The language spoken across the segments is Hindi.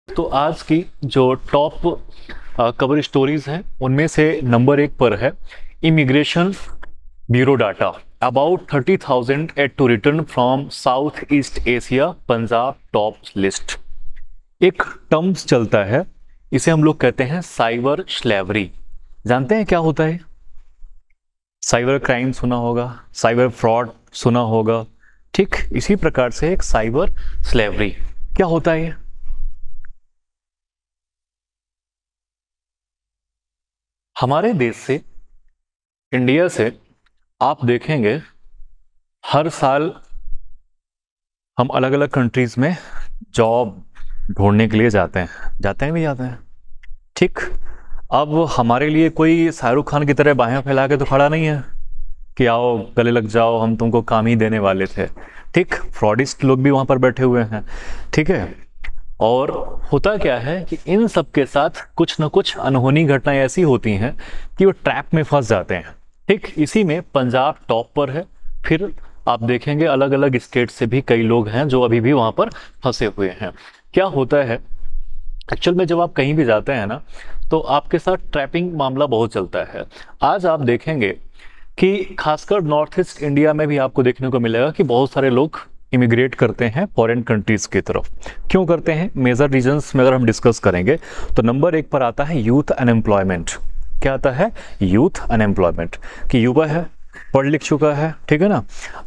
तो आज की जो टॉप कवर स्टोरीज हैं उनमें से नंबर 1 पर है immigration bureau data about 30,000 at to return from South East Asia Punjab top list. एक टर्म्स चलता है, इसे हम लोग कहते हैं साइबर स्लेवरी। जानते हैं क्या होता है? साइबर क्राइम सुना होगा, साइबर फ्रॉड सुना होगा। ठीक इसी प्रकार से एक साइबर स्लेवरी क्या होता है? हमारे देश से, इंडिया से आप देखेंगे हर साल हम अलग अलग कंट्रीज में जॉब ढूंढने के लिए जाते हैं भी जाते हैं। ठीक, अब हमारे लिए कोई शाहरुख खान की तरह बाहें फैला के तो खड़ा नहीं है कि आओ गले लग जाओ, हम तुमको काम ही देने वाले थे। ठीक, फ्रॉडिस्ट लोग भी वहाँ पर बैठे हुए हैं। ठीक है, और होता क्या है कि इन सब के साथ कुछ न कुछ अनहोनी घटनाएं ऐसी होती हैं कि वो ट्रैप में फंस जाते हैं। ठीक, इसी में पंजाब टॉप पर है। फिर आप देखेंगे अलग अलग स्टेट से भी कई लोग हैं जो अभी भी वहाँ पर फंसे हुए हैं। क्या होता है एक्चुअल में, जब आप कहीं भी जाते हैं ना तो आपके साथ ट्रैपिंग मामला बहुत चलता है। आज आप देखेंगे कि खासकर नॉर्थ ईस्ट इंडिया में भी आपको देखने को मिलेगा कि बहुत सारे लोग इमिग्रेट करते हैं फॉरेन कंट्रीज की तरफ। क्यों करते हैं? मेजर रीजंस में अगर हम डिस्कस करेंगे तो नंबर 1 पर आता है यूथ अनएम्प्लॉयमेंट। क्या आता है? यूथ अनएम्प्लॉयमेंट, कि युवा है, पढ़ लिख चुका है, ठीक है ना,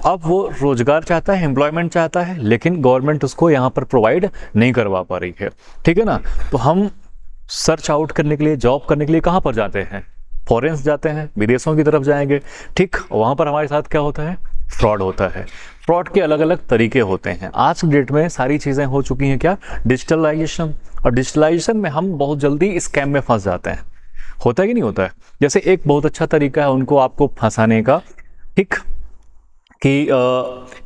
अब वो रोजगार चाहता है, एम्प्लॉयमेंट चाहता है, लेकिन गवर्नमेंट उसको यहाँ पर प्रोवाइड नहीं करवा पा रही है। ठीक है ना, तो हम सर्च आउट करने के लिए, जॉब करने के लिए कहाँ पर जाते हैं? फॉरेन्स जाते हैं, विदेशों की तरफ जाएंगे। ठीक, वहाँ पर हमारे साथ क्या होता है? फ्रॉड होता है। फ्रॉड के अलग अलग तरीके होते हैं। आज की डेट में सारी चीज़ें हो चुकी हैं क्या? डिजिटलाइजेशन। और डिजिटलाइजेशन में हम बहुत जल्दी स्कैम में फंस जाते हैं। होता है कि नहीं होता है? जैसे एक बहुत अच्छा तरीका है उनको आपको फंसाने का, ठीक, कि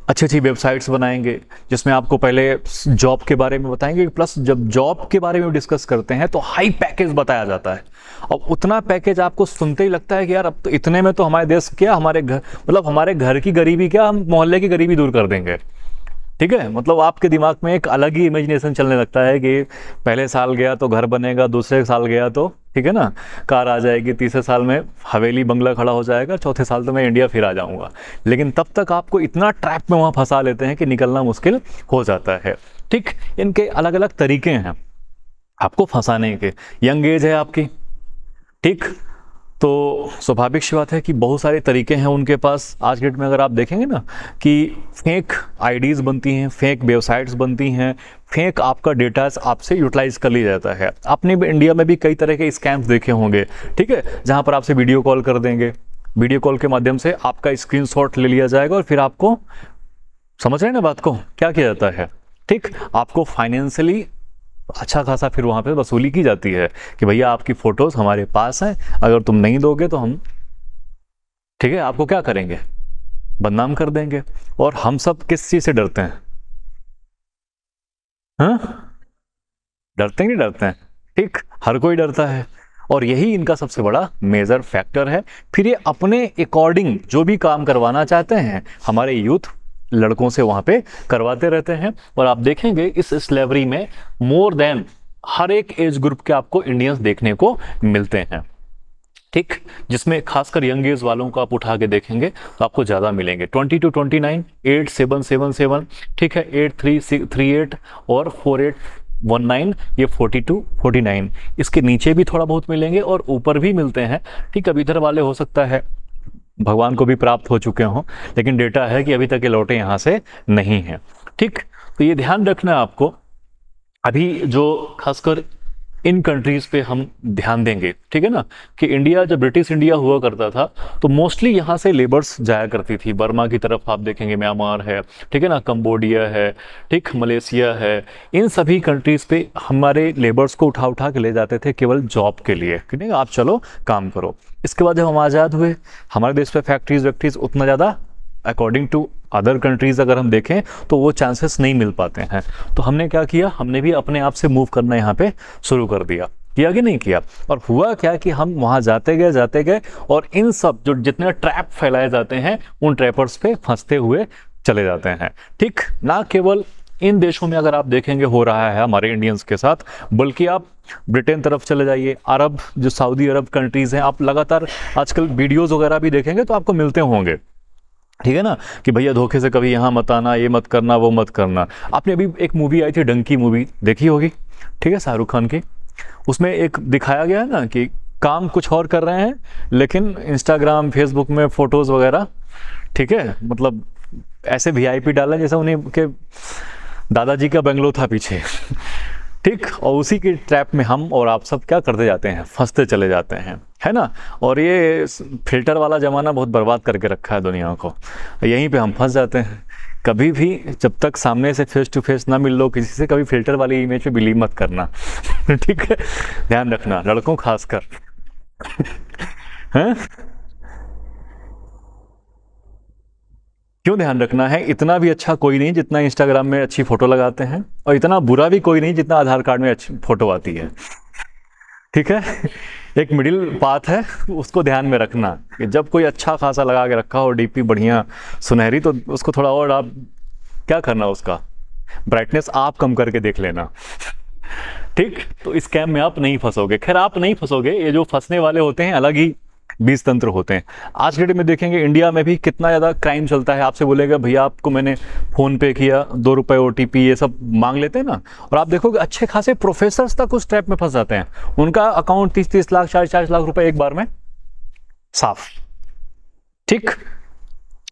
अच्छी अच्छी वेबसाइट्स बनाएंगे जिसमें आपको पहले जॉब के बारे में बताएंगे, प्लस जब जॉब के बारे में डिस्कस करते हैं तो हाई पैकेज बताया जाता है। अब उतना पैकेज आपको सुनते ही लगता है कि यार अब तो इतने में तो हमारे देश क्या, हमारे घर, मतलब हमारे घर की गरीबी क्या, हम मोहल्ले की गरीबी दूर कर देंगे। ठीक है, मतलब आपके दिमाग में एक अलग ही इमेजिनेशन चलने लगता है कि पहले साल गया तो घर बनेगा, दूसरे साल गया तो, ठीक है ना, कार आ जाएगी, तीसरे साल में हवेली बंगला खड़ा हो जाएगा, चौथे साल तो मैं इंडिया फिर आ जाऊंगा। लेकिन तब तक आपको इतना ट्रैप में वहाँ फंसा लेते हैं कि निकलना मुश्किल हो जाता है। ठीक, इनके अलग अलग तरीके हैं आपको फंसाने के। यंग एज है आपकी, ठीक, तो स्वाभाविक सी बात है कि बहुत सारे तरीके हैं उनके पास। आज के डेट में अगर आप देखेंगे ना कि फेक आईडीज़ बनती हैं, फेक वेबसाइट्स बनती हैं, फेक आपका डेटा आपसे यूटिलाइज कर लिया जाता है। आपने भी इंडिया में भी कई तरह के स्कैम्स देखे होंगे, ठीक है, जहां पर आपसे वीडियो कॉल कर देंगे, वीडियो कॉल के माध्यम से आपका स्क्रीनशॉट ले लिया जाएगा और फिर आपको, समझ रहे हैं ना बात को, क्या किया जाता है? ठीक, आपको फाइनेंशियली अच्छा खासा फिर वहाँ पे वसूली की जाती है कि भैया आपकी फ़ोटोज़ हमारे पास हैं, अगर तुम नहीं दोगे तो हम, ठीक है, आपको क्या करेंगे? बदनाम कर देंगे। और हम सब किस चीज़ से डरते हैं? हाँ, डरते हैं, नहीं डरते हैं? ठीक, हर कोई डरता है और यही इनका सबसे बड़ा मेजर फैक्टर है। फिर ये अपने अकॉर्डिंग जो भी काम करवाना चाहते हैं हमारे यूथ लड़कों से वहाँ पे करवाते रहते हैं। और आप देखेंगे इस स्लेवरी में मोर देन हर एक एज ग्रुप के आपको इंडियंस देखने को मिलते हैं। ठीक, जिसमें खासकर यंग एज वालों को आप उठा के देखेंगे तो आपको ज़्यादा मिलेंगे। 20 to 29, 8777, ठीक है, 8338 और 4819, ये 40 to 49। इसके नीचे भी थोड़ा बहुत मिलेंगे और ऊपर भी मिलते हैं। ठीक, अब इधर वाले हो सकता है भगवान को भी प्राप्त हो चुके हों, लेकिन डेटा है कि अभी तक ये लौटे यहाँ से नहीं हैं। ठीक, तो ये ध्यान रखना है आपको। अभी जो खासकर इन कंट्रीज़ पे हम ध्यान देंगे, ठीक है ना, कि इंडिया जब ब्रिटिश इंडिया हुआ करता था तो मोस्टली यहाँ से लेबर्स जाया करती थी। बर्मा की तरफ आप देखेंगे म्यांमार है, ठीक है ना, कंबोडिया है, ठीक, मलेशिया है, इन सभी कंट्रीज़ पे हमारे लेबर्स को उठा उठा के ले जाते थे केवल जॉब के लिए, ठीक है, आप चलो काम करो। इसके बाद जब हम आज़ाद हुए, हमारे देश पे फैक्ट्रीज वैक्ट्रीज उतना ज़्यादा अकॉर्डिंग टू अदर कंट्रीज़ अगर हम देखें तो वो चांसेस नहीं मिल पाते हैं। तो हमने क्या किया, हमने भी अपने आप से मूव करना यहाँ पे शुरू कर दिया। किया कि नहीं किया? और हुआ क्या कि हम वहाँ जाते गए और इन सब जो जितने ट्रैप फैलाए जाते हैं उन ट्रैपर्स पे फंसते हुए चले जाते हैं। ठीक, ना केवल इन देशों में अगर आप देखेंगे हो रहा है हमारे इंडियंस के साथ, बल्कि आप ब्रिटेन तरफ चले जाइए, अरब जो सऊदी अरब कंट्रीज़ हैं, आप लगातार आजकल वीडियोज़ वगैरह भी देखेंगे तो आपको मिलते होंगे, ठीक है ना, कि भैया धोखे से कभी यहाँ मत आना, ये मत करना, वो मत करना। आपने अभी एक मूवी आई थी डंकी मूवी, देखी होगी, ठीक है, शाहरुख खान की। उसमें एक दिखाया गया है ना कि काम कुछ और कर रहे हैं लेकिन इंस्टाग्राम फेसबुक में फ़ोटोज़ वगैरह, ठीक है, मतलब ऐसे वीआईपी डालें जैसे उन्हें के दादाजी का बंगलो था पीछे ठीक, और उसी की ट्रैप में हम और आप सब क्या करते जाते हैं, फंसते चले जाते हैं, है ना। और ये फिल्टर वाला ज़माना बहुत बर्बाद करके रखा है दुनिया को, यहीं पे हम फंस जाते हैं। कभी भी जब तक सामने से फेस टू फेस ना मिल लो किसी से, कभी फिल्टर वाली इमेज पे बिलीव मत करना ठीक है, ध्यान रखना, लड़कों खासकर हैं। क्यों ध्यान रखना है, इतना भी अच्छा कोई नहीं जितना इंस्टाग्राम में अच्छी फ़ोटो लगाते हैं, और इतना बुरा भी कोई नहीं जितना आधार कार्ड में अच्छी फ़ोटो आती है, ठीक है। एक मिडिल पाथ है, उसको ध्यान में रखना कि जब कोई अच्छा खासा लगा के रखा हो डीपी बढ़िया सुनहरी, तो उसको थोड़ा और आप क्या करना, उसका ब्राइटनेस आप कम करके देख लेना, ठीक। तो इस स्कैम में आप नहीं फंसोगे। खैर आप नहीं फंसोगे, ये जो फंसने वाले होते हैं अलग ही बीज तंत्र होते हैं। आज के डेट में देखेंगे इंडिया में भी कितना ज़्यादा क्राइम चलता है। आपसे बोलेगा भैया आपको मैंने फ़ोन पे किया, 2 रुपये OTP ये सब मांग लेते हैं ना, और आप देखोगे अच्छे खासे प्रोफेसर्स तक उस ट्रैप में फंस जाते हैं। उनका अकाउंट 30-30 लाख 40-40 लाख रुपए एक बार में साफ, ठीक।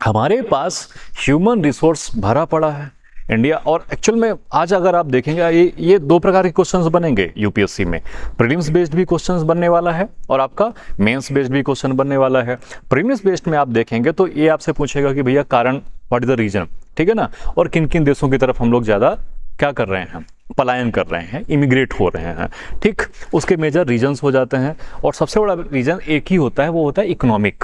हमारे पास ह्यूमन रिसोर्स भरा पड़ा है इंडिया। और एक्चुअल में आज अगर आप देखेंगे ये 2 प्रकार के क्वेश्चंस बनेंगे यूपीएससी में। प्रीलिम्स बेस्ड भी क्वेश्चंस बनने वाला है और आपका मेंस बेस्ड भी क्वेश्चन बनने वाला है। प्रीलिम्स बेस्ड में आप देखेंगे तो ये आपसे पूछेगा कि भैया कारण, व्हाट इज द रीजन, ठीक है ना, और किन किन देशों की तरफ हम लोग ज़्यादा क्या कर रहे हैं, पलायन कर रहे हैं, इमिग्रेट हो रहे हैं, ठीक। उसके मेजर रीजन्स हो जाते हैं, और सबसे बड़ा रीजन एक ही होता है, वो होता है इकोनॉमिक।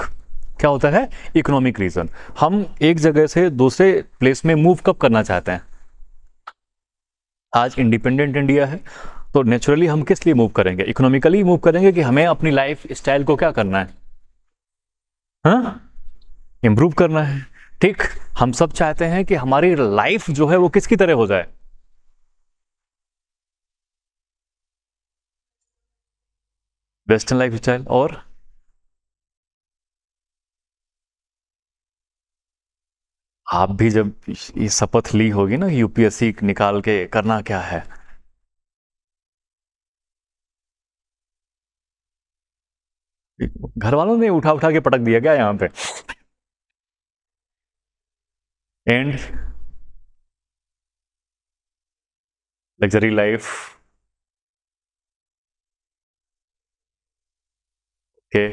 क्या होता है, इकोनॉमिक रीजन। हम एक जगह से दूसरे प्लेस में मूव कब करना चाहते हैं। आज इंडिपेंडेंट इंडिया है तो नेचुरली हम किस लिए मूव करेंगे, इकोनॉमिकली मूव करेंगे कि हमें अपनी लाइफ स्टाइल को क्या करना है, हाँ, इम्प्रूव करना है, ठीक। हम सब चाहते हैं कि हमारी लाइफ जो है वो किसकी तरह हो जाए, वेस्टर्न लाइफ स्टाइल। और आप भी जब ये शपथ ली होगी ना यूपीएससी निकाल के करना क्या है, घर वालों ने उठा उठा के पटक दिया क्या यहाँ पे, एंड लग्जरी लाइफ के,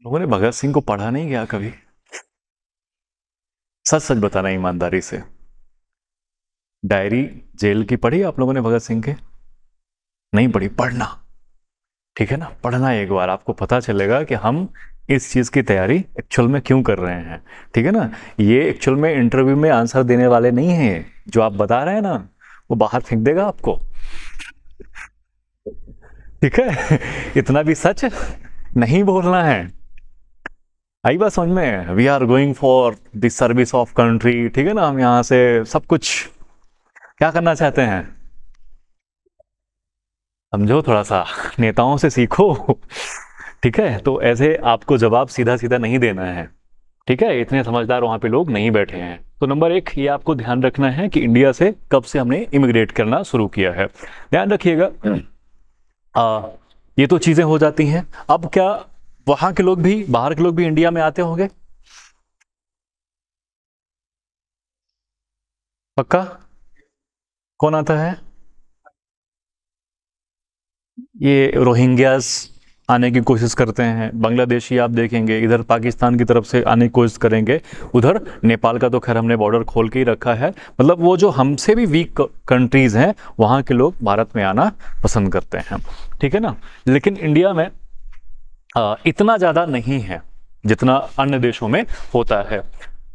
लोगों ने भगत सिंह को पढ़ा नहीं गया कभी, सच सच बताना ईमानदारी से। डायरी जेल की पढ़ी आप लोगों ने भगत सिंह के, नहीं पढ़ी, पढ़ना, ठीक है ना, पढ़ना एक बार, आपको पता चलेगा कि हम इस चीज़ की तैयारी एक्चुअल में क्यों कर रहे हैं, ठीक है ना। ये एक्चुअल में इंटरव्यू में आंसर देने वाले नहीं हैं, जो आप बता रहे हैं ना वो बाहर फेंक देगा आपको, ठीक है इतना भी सच नहीं बोलना है। आई बात समझ में, we are going for the service of country, ठीक है ना, हम यहाँ से सब कुछ क्या करना चाहते हैं, समझो, थोड़ा सा नेताओं से सीखो ठीक है। तो ऐसे आपको जवाब सीधा सीधा नहीं देना है, ठीक है, इतने समझदार वहाँ पे लोग नहीं बैठे हैं। तो नंबर 1 ये आपको ध्यान रखना है कि इंडिया से कब से हमने इमिग्रेट करना शुरू किया है, ध्यान रखिएगा। ये तो चीज़ें हो जाती हैं। अब क्या वहाँ के लोग भी, बाहर के लोग भी इंडिया में आते होंगे, पक्का, कौन आता है, ये रोहिंग्यास आने की कोशिश करते हैं, बांग्लादेशी आप देखेंगे इधर पाकिस्तान की तरफ से आने की कोशिश करेंगे, उधर नेपाल का तो खैर हमने बॉर्डर खोल के ही रखा है, मतलब वो जो हमसे भी वीक कंट्रीज़ हैं वहाँ के लोग भारत में आना पसंद करते हैं, ठीक है ना। लेकिन इंडिया में इतना ज़्यादा नहीं है जितना अन्य देशों में होता है।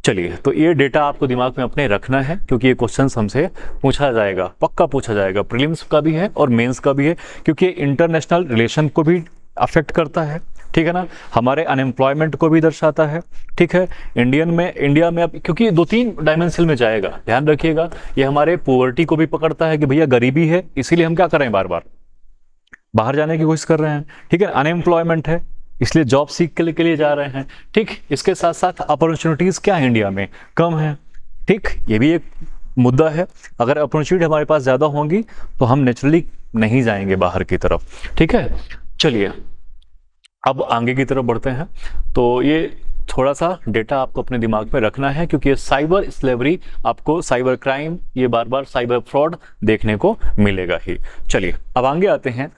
चलिए, तो ये डेटा आपको दिमाग में अपने रखना है, क्योंकि ये क्वेश्चन हमसे पूछा जाएगा, पक्का पूछा जाएगा, प्रीलिम्स का भी है और मेंस का भी है, क्योंकि इंटरनेशनल रिलेशन को भी अफेक्ट करता है, ठीक है ना, हमारे अनएम्प्लॉयमेंट को भी दर्शाता है, ठीक है। इंडिया में अब क्योंकि 2-3 डायमेंशन में जाएगा, ध्यान रखिएगा, ये हमारे पॉवर्टी को भी पकड़ता है कि भैया गरीबी है, इसीलिए हम क्या कर रहे हैं, बार बार बाहर जाने की कोशिश कर रहे हैं, ठीक है। अनएम्प्लॉयमेंट है, इसलिए जॉब सीख के लिए जा रहे हैं, ठीक। इसके साथ साथ अपॉर्चुनिटीज क्या है, इंडिया में कम है, ठीक, ये भी एक मुद्दा है। अगर अपॉर्चुनिटी हमारे पास ज़्यादा होंगी तो हम नेचुरली नहीं जाएंगे बाहर की तरफ, ठीक है। चलिए, अब आगे की तरफ बढ़ते हैं। तो ये थोड़ा सा डेटा आपको अपने दिमाग में रखना है, क्योंकि ये साइबर स्लेवरी, आपको साइबर क्राइम, ये बार बार साइबर फ्रॉड देखने को मिलेगा ही। चलिए, अब आगे आते हैं।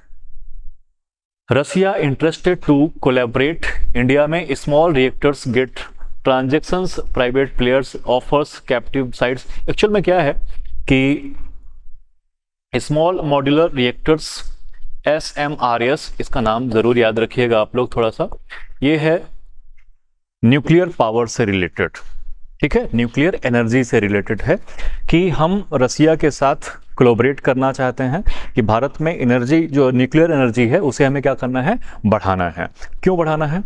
Russia interested to collaborate India में small reactors get transactions private players offers captive sites. Actual में क्या है कि स्मॉल मॉड्यूलर रिएक्टर्स, SMRS, इसका नाम जरूर याद रखिएगा आप लोग थोड़ा सा, ये है न्यूक्लियर पावर से रिलेटेड, ठीक है, न्यूक्लियर एनर्जी से रिलेटेड है, कि हम रसिया के साथ कोलैबोरेट करना चाहते हैं कि भारत में एनर्जी, जो न्यूक्लियर एनर्जी है, उसे हमें क्या करना है, बढ़ाना है। क्यों बढ़ाना है?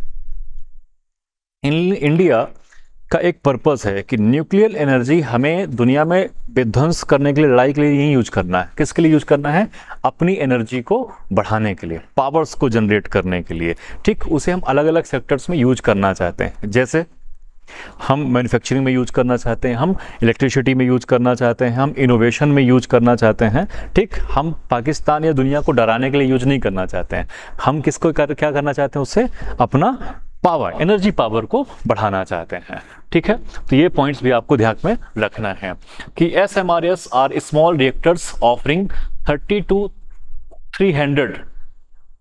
इंडिया का एक पर्पस है कि न्यूक्लियर एनर्जी हमें दुनिया में विध्वंस करने के लिए, लड़ाई के लिए नहीं यूज करना है। किसके लिए यूज करना है? अपनी एनर्जी को बढ़ाने के लिए, पावर्स को जनरेट करने के लिए, ठीक। उसे हम अलग अलग सेक्टर्स में यूज करना चाहते हैं, जैसे हम मैन्युफैक्चरिंग में यूज करना चाहते हैं, हम इलेक्ट्रिसिटी में यूज करना चाहते हैं, हम इनोवेशन में यूज करना चाहते हैं, ठीक। हम पाकिस्तान या दुनिया को डराने के लिए यूज नहीं करना चाहते हैं, हम किसको क्या करना चाहते हैं, उससे अपना पावर, एनर्जी पावर को बढ़ाना चाहते हैं, ठीक है। तो ये पॉइंट्स भी आपको ध्यान में रखना है कि SMRS are small reactors offering 30 to 300,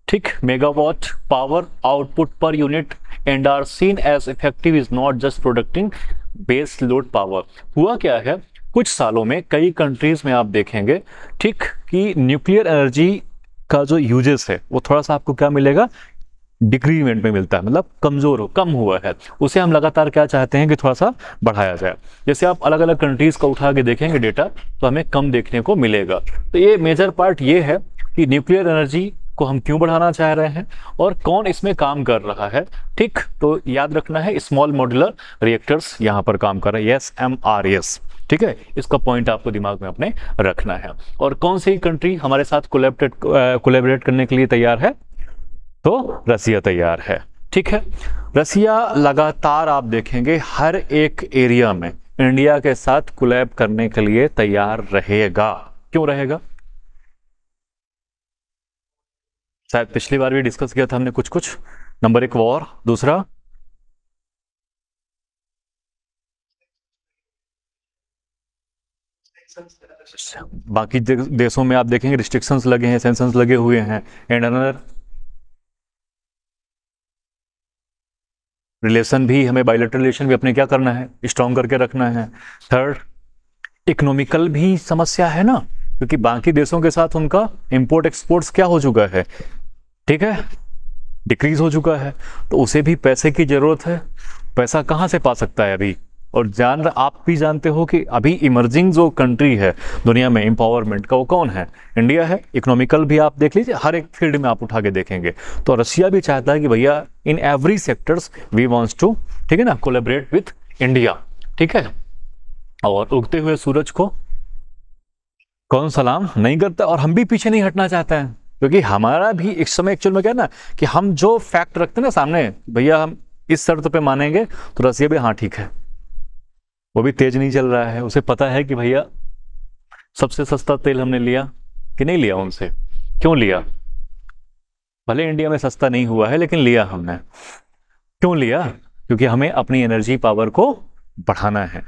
ठीक, megawatt power output per unit and are seen as effective is not just producing base load power. हुआ क्या है, कुछ सालों में कई कंट्रीज में आप देखेंगे, ठीक, कि न्यूक्लियर एनर्जी का जो यूजेस है वो थोड़ा सा आपको क्या मिलेगा, डिक्रीमेंट में मिलता है, मतलब कम हुआ है। उसे हम लगातार क्या चाहते हैं कि थोड़ा सा बढ़ाया जाए। जैसे आप अलग अलग कंट्रीज का उठा के देखेंगे डेटा, तो हमें कम देखने को मिलेगा। तो ये मेजर पार्ट ये है कि न्यूक्लियर एनर्जी को हम क्यों बढ़ाना चाह रहे हैं और कौन इसमें काम कर रहा है, ठीक। तो याद रखना है, स्मॉल मॉड्यूलर रिएक्टर्स यहाँ पर काम कर रहे हैं, SMRS, ठीक है। इसका पॉइंट आपको दिमाग में अपने रखना है। और कौन सी कंट्री हमारे साथ कोलैबोरेट करने के लिए तैयार है? तो रसिया तैयार है, ठीक है। रसिया लगातार आप देखेंगे हर एक एरिया में इंडिया के साथ कोलैब करने के लिए तैयार रहेगा। क्यों रहेगा? शायद पिछली बार भी डिस्कस किया था हमने कुछ। नंबर 1 वॉर, दूसरा बाकी देशों में आप देखेंगे रिस्ट्रिक्शंस लगे हैं, सैंक्शंस लगे हुए हैं, एंड अनदर रिलेशन भी हमें, बायलैटरल रिलेशन भी अपने क्या करना है, स्ट्रॉन्ग करके रखना है। थर्ड, इकोनॉमिकल भी समस्या है ना, क्योंकि बाकी देशों के साथ उनका इंपोर्ट एक्सपोर्ट्स क्या हो चुका है, ठीक है, डिक्रीज हो चुका है, तो उसे भी पैसे की जरूरत है। पैसा कहाँ से पा सकता है अभी? और आप भी जानते हो कि अभी इमर्जिंग जो कंट्री है दुनिया में एम्पावरमेंट का, वो कौन है? इंडिया है। इकोनॉमिकल भी आप देख लीजिए, हर एक फील्ड में आप उठा के देखेंगे तो रशिया भी चाहता है कि भैया in every sectors we wants to, ठीक है ना, कोलैबोरेट विथ इंडिया, ठीक है। और उगते हुए सूरज को कौन सलाम नहीं करता, और हम भी पीछे नहीं हटना चाहते हैं, क्योंकि हमारा भी इस समय एक्चुअल में क्या है ना कि हम जो फैक्ट रखते हैं ना सामने, भैया हम इस शर्त पे मानेंगे, तो रसिया भी हाँ ठीक है, वो भी तेज नहीं चल रहा है। उसे पता है कि भैया सबसे सस्ता तेल हमने लिया कि नहीं लिया उनसे। क्यों लिया? भले इंडिया में सस्ता नहीं हुआ है, लेकिन लिया हमने। क्यों लिया? क्योंकि हमें अपनी एनर्जी पावर को बढ़ाना है,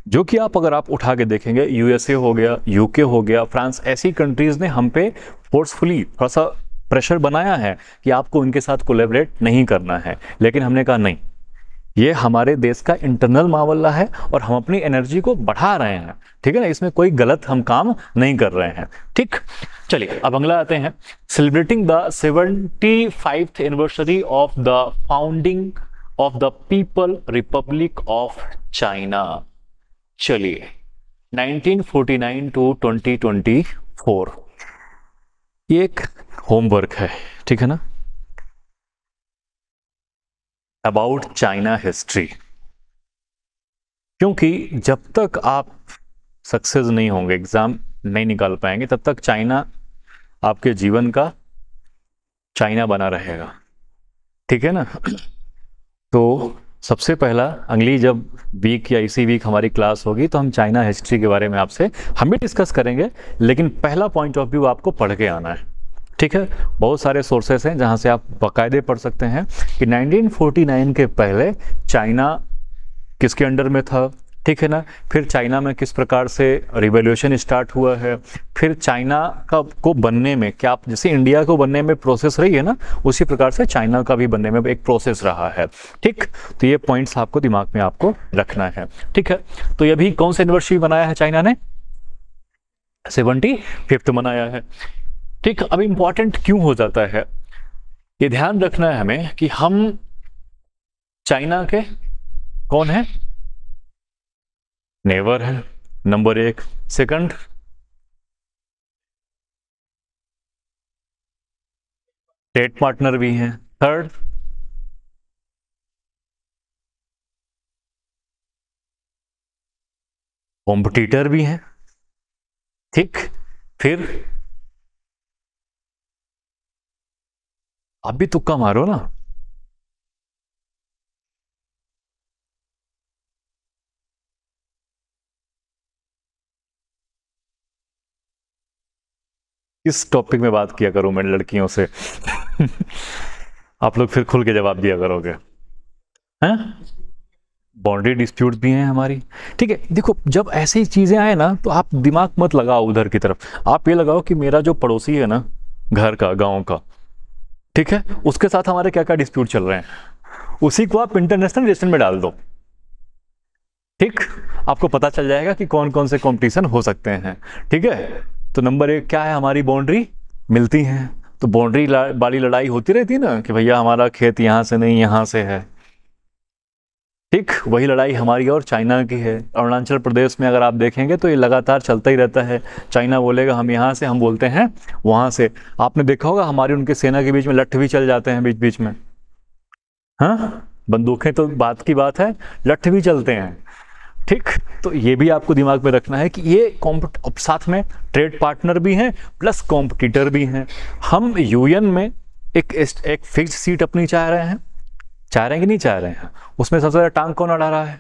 जो कि अगर आप उठा के देखेंगे, USA हो गया, UK हो गया, फ्रांस, ऐसी कंट्रीज ने हम पे फोर्सफुली थोड़ा सा प्रेशर बनाया है कि आपको उनके साथ कोलैबोरेट नहीं करना है, लेकिन हमने कहा नहीं, ये हमारे देश का इंटरनल मामला है और हम अपनी एनर्जी को बढ़ा रहे हैं, ठीक है ना, इसमें कोई गलत हम काम नहीं कर रहे हैं, ठीक। चलिए, अब अगला आते हैं। Celebrating the 75th anniversary of the founding of the People Republic of China. चलिए 1949 टू 2024 ये एक होमवर्क है, ठीक है ना, अबाउट चाइना हिस्ट्री। क्योंकि जब तक आप सक्सेस नहीं होंगे, एग्जाम नहीं निकाल पाएंगे, तब तक चाइना आपके जीवन का चाइना बना रहेगा, ठीक है ना। तो सबसे पहला अगली जब वीक या इसी वीक हमारी क्लास होगी तो हम चाइना हिस्ट्री के बारे में आपसे हम भी डिस्कस करेंगे, लेकिन पहला पॉइंट ऑफ व्यू आपको पढ़ के आना है, ठीक है। बहुत सारे सोर्सेस हैं जहां से आप बाकायदे पढ़ सकते हैं कि 1949 के पहले चाइना किसके अंडर में था, ठीक है ना। फिर चाइना में किस प्रकार से रिवॉल्यूशन स्टार्ट हुआ है, फिर चाइना का को बनने में क्या, जैसे इंडिया को बनने में प्रोसेस रही है ना, उसी प्रकार से चाइना का भी बनने में एक प्रोसेस रहा है, ठीक। तो ये पॉइंट्स आपको दिमाग में आपको रखना है, ठीक है। तो ये भी कौन सा एनिवर्सरी बनाया है चाइना ने, 75th मनाया है, ठीक। अब इंपॉर्टेंट क्यों हो जाता है, ये ध्यान रखना है हमें कि हम चाइना के कौन है, नेवर है, नंबर 1। सेकंड, ट्रेड पार्टनर भी हैं। थर्ड, कॉम्पिटिटर भी हैं, ठीक। फिर आप भी तुक्का मारो ना, इस टॉपिक में बात किया करूं मैं लड़कियों से आप लोग फिर खुल के जवाब दिया करोगे, हैं। बाउंड्री डिस्प्यूट भी हैं हमारी, ठीक है। देखो जब ऐसी चीजें आए ना तो आप दिमाग मत लगाओ उधर की तरफ, आप ये लगाओ कि मेरा जो पड़ोसी है ना, घर का, गांव का, ठीक है, उसके साथ हमारे क्या क्या डिस्प्यूट चल रहे हैं, उसी को आप इंटरनेशनल रिलेशन में डाल दो, ठीक। आपको पता चल जाएगा कि कौन कौन से कंपटीशन हो सकते हैं, ठीक है। तो नंबर 1 क्या है, हमारी बाउंड्री मिलती है। तो बाउंड्री वाली लड़ाई होती रहती है ना कि भैया हमारा खेत यहां से नहीं यहां से है, ठीक। वही लड़ाई हमारी और चाइना की है। अरुणाचल प्रदेश में अगर आप देखेंगे तो ये लगातार चलता ही रहता है, चाइना बोलेगा हम यहाँ से, हम बोलते हैं वहां से। आपने देखा होगा हमारी उनके सेना के बीच में लठ भी चल जाते हैं बीच बीच में, हाँ, बंदूकें तो बात की बात है, लठ भी चलते हैं, ठीक। तो ये भी आपको दिमाग में रखना है कि ये साथ में ट्रेड पार्टनर भी हैं प्लस कॉम्पिटिटर भी हैं। हम यूएन में एक फिक्स्ड सीट अपनी चाह रहे हैं कि नहीं चाह रहे हैं, उसमें सबसे ज़्यादा टांग कौन अड़ा रहा है,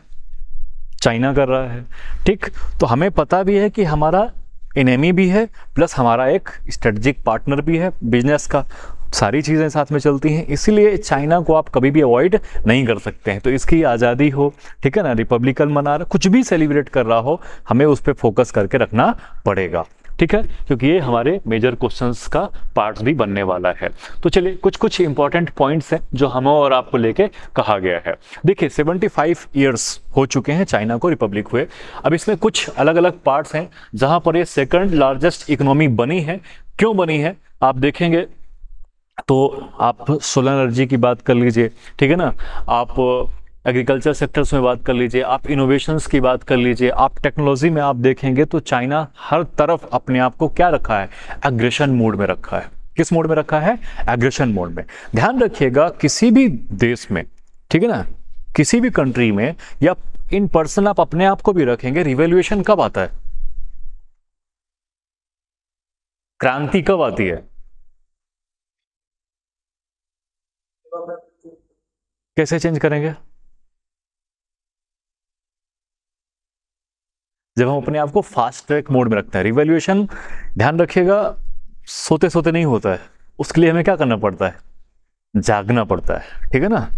चाइना कर रहा है, ठीक। तो हमें पता भी है कि हमारा एनिमी भी है प्लस हमारा एक स्ट्रेटजिक पार्टनर भी है बिजनेस का, सारी चीज़ें साथ में चलती हैं, इसीलिए चाइना को आप कभी भी अवॉइड नहीं कर सकते हैं। तो इसकी आज़ादी हो, ठीक है ना, रिपब्लिकन मना रहा, कुछ भी सेलिब्रेट कर रहा हो, हमें उस पर फोकस करके रखना पड़ेगा, ठीक है, क्योंकि ये हमारे मेजर क्वेश्चंस का पार्ट भी बनने वाला है। तो चलिए कुछ इंपॉर्टेंट पॉइंट्स हैं जो हमें और आपको लेके कहा गया है। देखिए 75 ईयर्स हो चुके हैं चाइना को रिपब्लिक हुए। अब इसमें कुछ अलग अलग पार्ट्स हैं जहां पर ये सेकंड लार्जेस्ट इकोनॉमी बनी है। क्यों बनी है आप देखेंगे तो आप सोलर एनर्जी की बात कर लीजिए, ठीक है ना, आप एग्रीकल्चर सेक्टर्स में बात कर लीजिए, आप इनोवेशंस की बात कर लीजिए, आप टेक्नोलॉजी में आप देखेंगे तो चाइना हर तरफ अपने आप को क्या रखा है, एग्रेशन मोड में रखा है। किस मोड में रखा है, एग्रेशन मोड में। ध्यान रखिएगा किसी भी देश में, ठीक है ना, किसी भी कंट्री में या इन पर्सन आप अपने आप को भी रखेंगे, रिवॉल्यूशन कब आता है, क्रांति कब आती है, कैसे चेंज करेंगे, जब हम अपने आप को फास्ट ट्रैक मोड में रखते हैं। रिवॉल्यूशन ध्यान रखिएगा सोते सोते नहीं होता है, उसके लिए हमें क्या करना पड़ता है, जागना पड़ता है, ठीक है ना।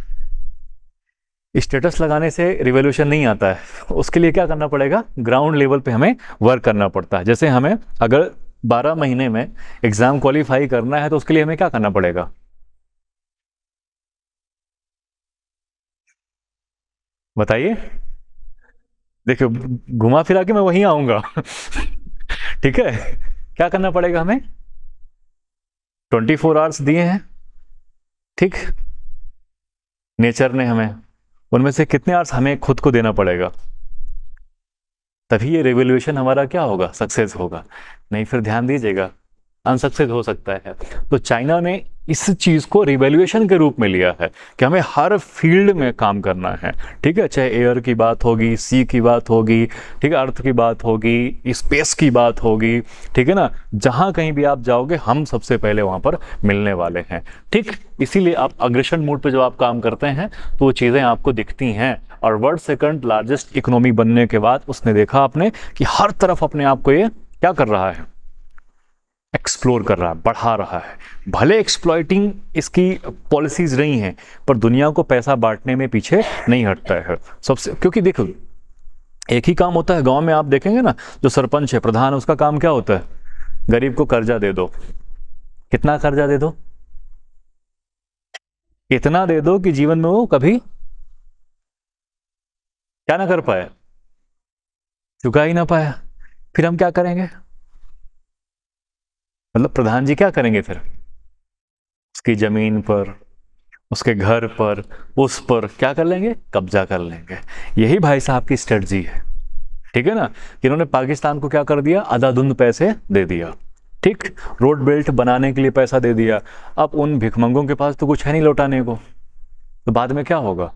स्टेटस लगाने से रिवॉल्यूशन नहीं आता है, उसके लिए क्या करना पड़ेगा, ग्राउंड लेवल पे हमें वर्क करना पड़ता है। जैसे हमें अगर 12 महीने में एग्जाम क्वालिफाई करना है तो उसके लिए हमें क्या करना पड़ेगा, बताइए। देखिए घुमा फिरा के मैं वहीं आऊंगा ठीक है, क्या करना पड़ेगा हमें, 24 आवर्स दिए हैं, ठीक, नेचर ने हमें, उनमें से कितने आवर्स हमें खुद को देना पड़ेगा, तभी ये रेवोल्यूशन हमारा क्या होगा, सक्सेस होगा। नहीं फिर ध्यान दीजिएगा अनसक्सेस हो सकता है। तो चाइना ने इस चीज़ को रिवैल्यूएशन के रूप में लिया है कि हमें हर फील्ड में काम करना है, ठीक है, चाहे एयर की बात होगी, सी की बात होगी, ठीक है, अर्थ की बात होगी, स्पेस की बात होगी, ठीक है ना, जहाँ कहीं भी आप जाओगे हम सबसे पहले वहाँ पर मिलने वाले हैं, ठीक। इसीलिए आप अग्रेशन मोड पे जब आप काम करते हैं तो वो चीज़ें आपको दिखती हैं। और वर्ल्ड सेकंड लार्जेस्ट इकोनॉमी बनने के बाद उसने देखा आपने कि हर तरफ अपने आप को ये क्या कर रहा है, एक्सप्लोर कर रहा है, बढ़ा रहा है। भले एक्सप्लॉइटिंग इसकी पॉलिसीज रही हैं पर दुनिया को पैसा बांटने में पीछे नहीं हटता है सबसे। क्योंकि देखो एक ही काम होता है गांव में, आप देखेंगे ना जो सरपंच है, प्रधान, उसका काम क्या होता है, गरीब को कर्जा दे दो। कितना कर्जा दे दो, इतना दे दो कि जीवन में वो कभी क्या ना कर पाए, चुका ही ना पाया। फिर हम क्या करेंगे, मतलब प्रधान जी क्या करेंगे फिर, उसकी जमीन पर, उसके घर पर, उस पर क्या कर लेंगे, कब्जा कर लेंगे। यही भाई साहब की स्ट्रेटजी है, ठीक है ना, कि इन्होंने पाकिस्तान को क्या कर दिया, आधाधुंध पैसे दे दिया, ठीक, रोड बेल्ट बनाने के लिए पैसा दे दिया। अब उन भिखमंगों के पास तो कुछ है नहीं लौटाने को, तो बाद में क्या होगा।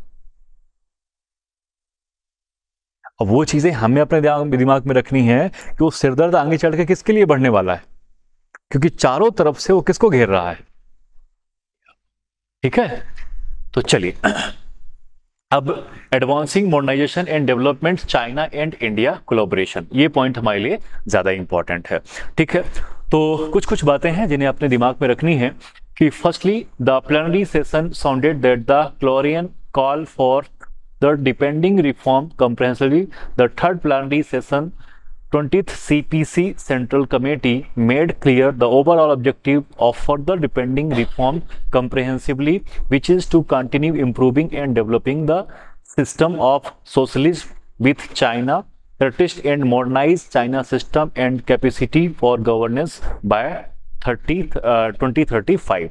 अब वो चीजें हमें अपने दिमाग में रखनी है कि वो सिरदर्द आगे चढ़ के किसके लिए बढ़ने वाला है, क्योंकि चारों तरफ से वो किसको घेर रहा है, ठीक है। तो चलिए अब advancing modernization and development China and India collaboration, ये पॉइंट हमारे लिए ज़्यादा इंपॉर्टेंट है, ठीक है। तो कुछ कुछ बातें हैं जिन्हें अपने दिमाग में रखनी है कि firstly the plenary session sounded that the clarion call for the depending reform comprehensively. The third plenary session 20th CPC Central Committee made clear the overall objective of further depending reform comprehensively, which is to continue improving and developing the system of socialism with China, protest and modernize China system and capacity for governance by 2035।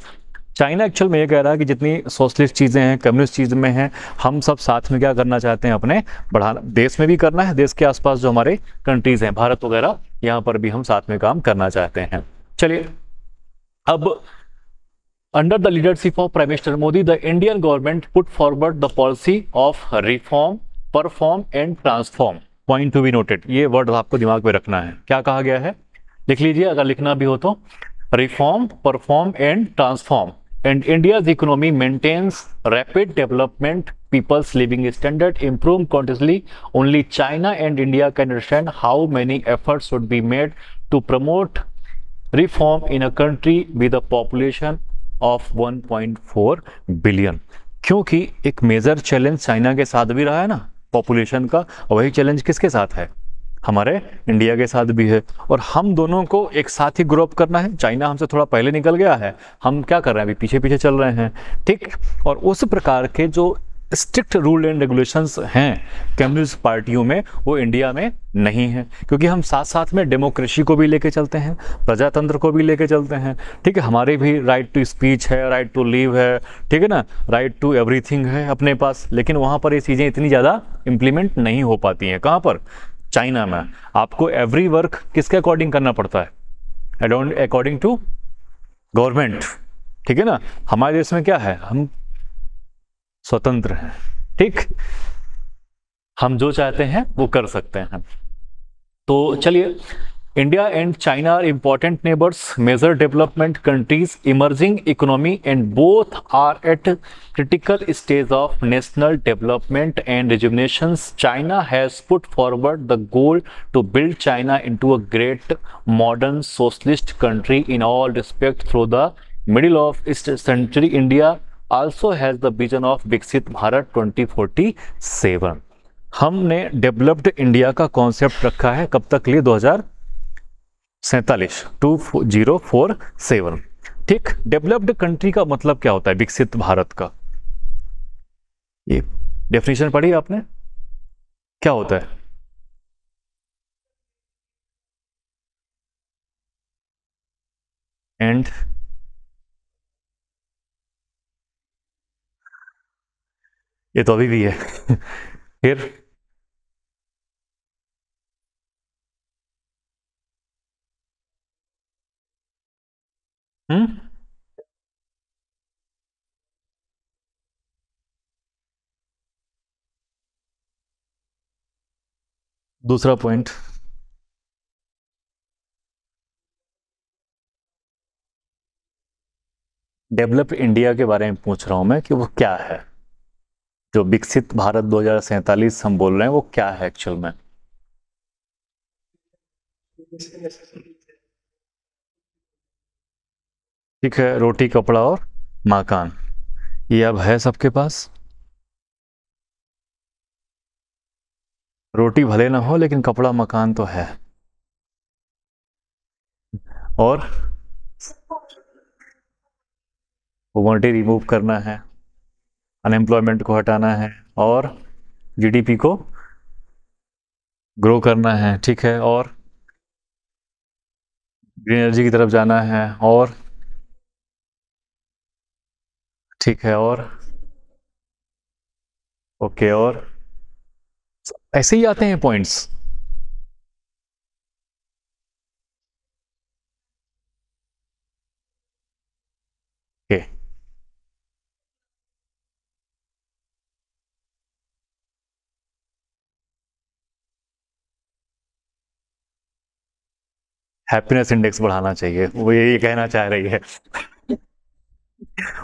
China actual में ये कह रहा है कि जितनी सोशलिस्ट चीज़ें हैं, कम्युनिस्ट चीज़ में हैं, हम सब साथ में क्या करना चाहते हैं, अपने बढ़ाना, देश में भी करना है, देश के आसपास जो हमारे कंट्रीज हैं, भारत वगैरह, यहाँ पर भी हम साथ में काम करना चाहते हैं। चलिए अब under the leadership of prime minister Modi the Indian government put forward the policy of reform, perform and transform. Point to be noted, ये वर्ड आपको दिमाग में रखना है, क्या कहा गया है, लिख लीजिए अगर लिखना भी हो तो, reform, perform and transform. And India's economy maintains rapid development, people's living standard improve continuously. Only China and India can understand how many efforts should be made to promote reform in a country with a population of 1.4 billion। क्योंकि एक मेजर चैलेंज चाइना के साथ भी रहा है ना पॉपुलेशन का, और वही चैलेंज किसके साथ है, हमारे इंडिया के साथ भी है। और हम दोनों को एक साथ ही ग्रो अप करना है। चाइना हमसे थोड़ा पहले निकल गया है, हम क्या कर रहे हैं, अभी पीछे पीछे चल रहे हैं, ठीक। और उस प्रकार के जो स्ट्रिक्ट रूल एंड रेगुलेशंस हैं कम्युनिस्ट पार्टियों में, वो इंडिया में नहीं है, क्योंकि हम साथ साथ में डेमोक्रेसी को भी लेके चलते हैं, प्रजातंत्र को भी लेके चलते हैं, ठीक है। हमारे भी राइट टू स्पीच है, राइट टू लिव है, ठीक है ना, राइट टू एवरीथिंग है अपने पास। लेकिन वहाँ पर ये चीज़ें इतनी ज़्यादा इम्प्लीमेंट नहीं हो पाती हैं। कहाँ पर, चाइना में। आपको एवरी वर्क किसके अकॉर्डिंग करना पड़ता है, अकॉर्डिंग टू गवर्नमेंट, ठीक है ना। हमारे देश में क्या है, हम स्वतंत्र हैं, ठीक, हम जो चाहते हैं वो कर सकते हैं। तो चलिए, India and China are important neighbours, major development countries, emerging economy and both are at critical stage of national development and rejuvenation. China has put forward the goal to build China into a great modern socialist country in all respects through the middle of this century. India also has the vision of Viksit Bharat 2047। हमने डेवलप्ड इंडिया का कॉन्सेप्ट रखा है कब तक लिए, 2047, ठीक। डेवलप्ड कंट्री का मतलब क्या होता है, विकसित भारत का, ये डेफिनेशन पढ़ी आपने, क्या होता है, एंड ये तो अभी भी है फिर हम्म। दूसरा पॉइंट। डेवलप इंडिया के बारे में पूछ रहा हूं मैं कि वो क्या है, जो विकसित भारत 2047 हम बोल रहे हैं वो क्या है एक्चुअल में। ठीक है, रोटी कपड़ा और मकान, ये अब है सबके पास। रोटी भले ना हो लेकिन कपड़ा मकान तो है। और पॉवर्टी रिमूव करना है, अनएम्प्लॉयमेंट को हटाना है, और जीडीपी को ग्रो करना है। ठीक है, और ग्रीन एनर्जी की तरफ जाना है, और ठीक है, और ओके, और ऐसे ही आते हैं पॉइंट्स। ओके। हैप्पीनेस इंडेक्स बढ़ाना चाहिए, वो यही कहना चाह रही है।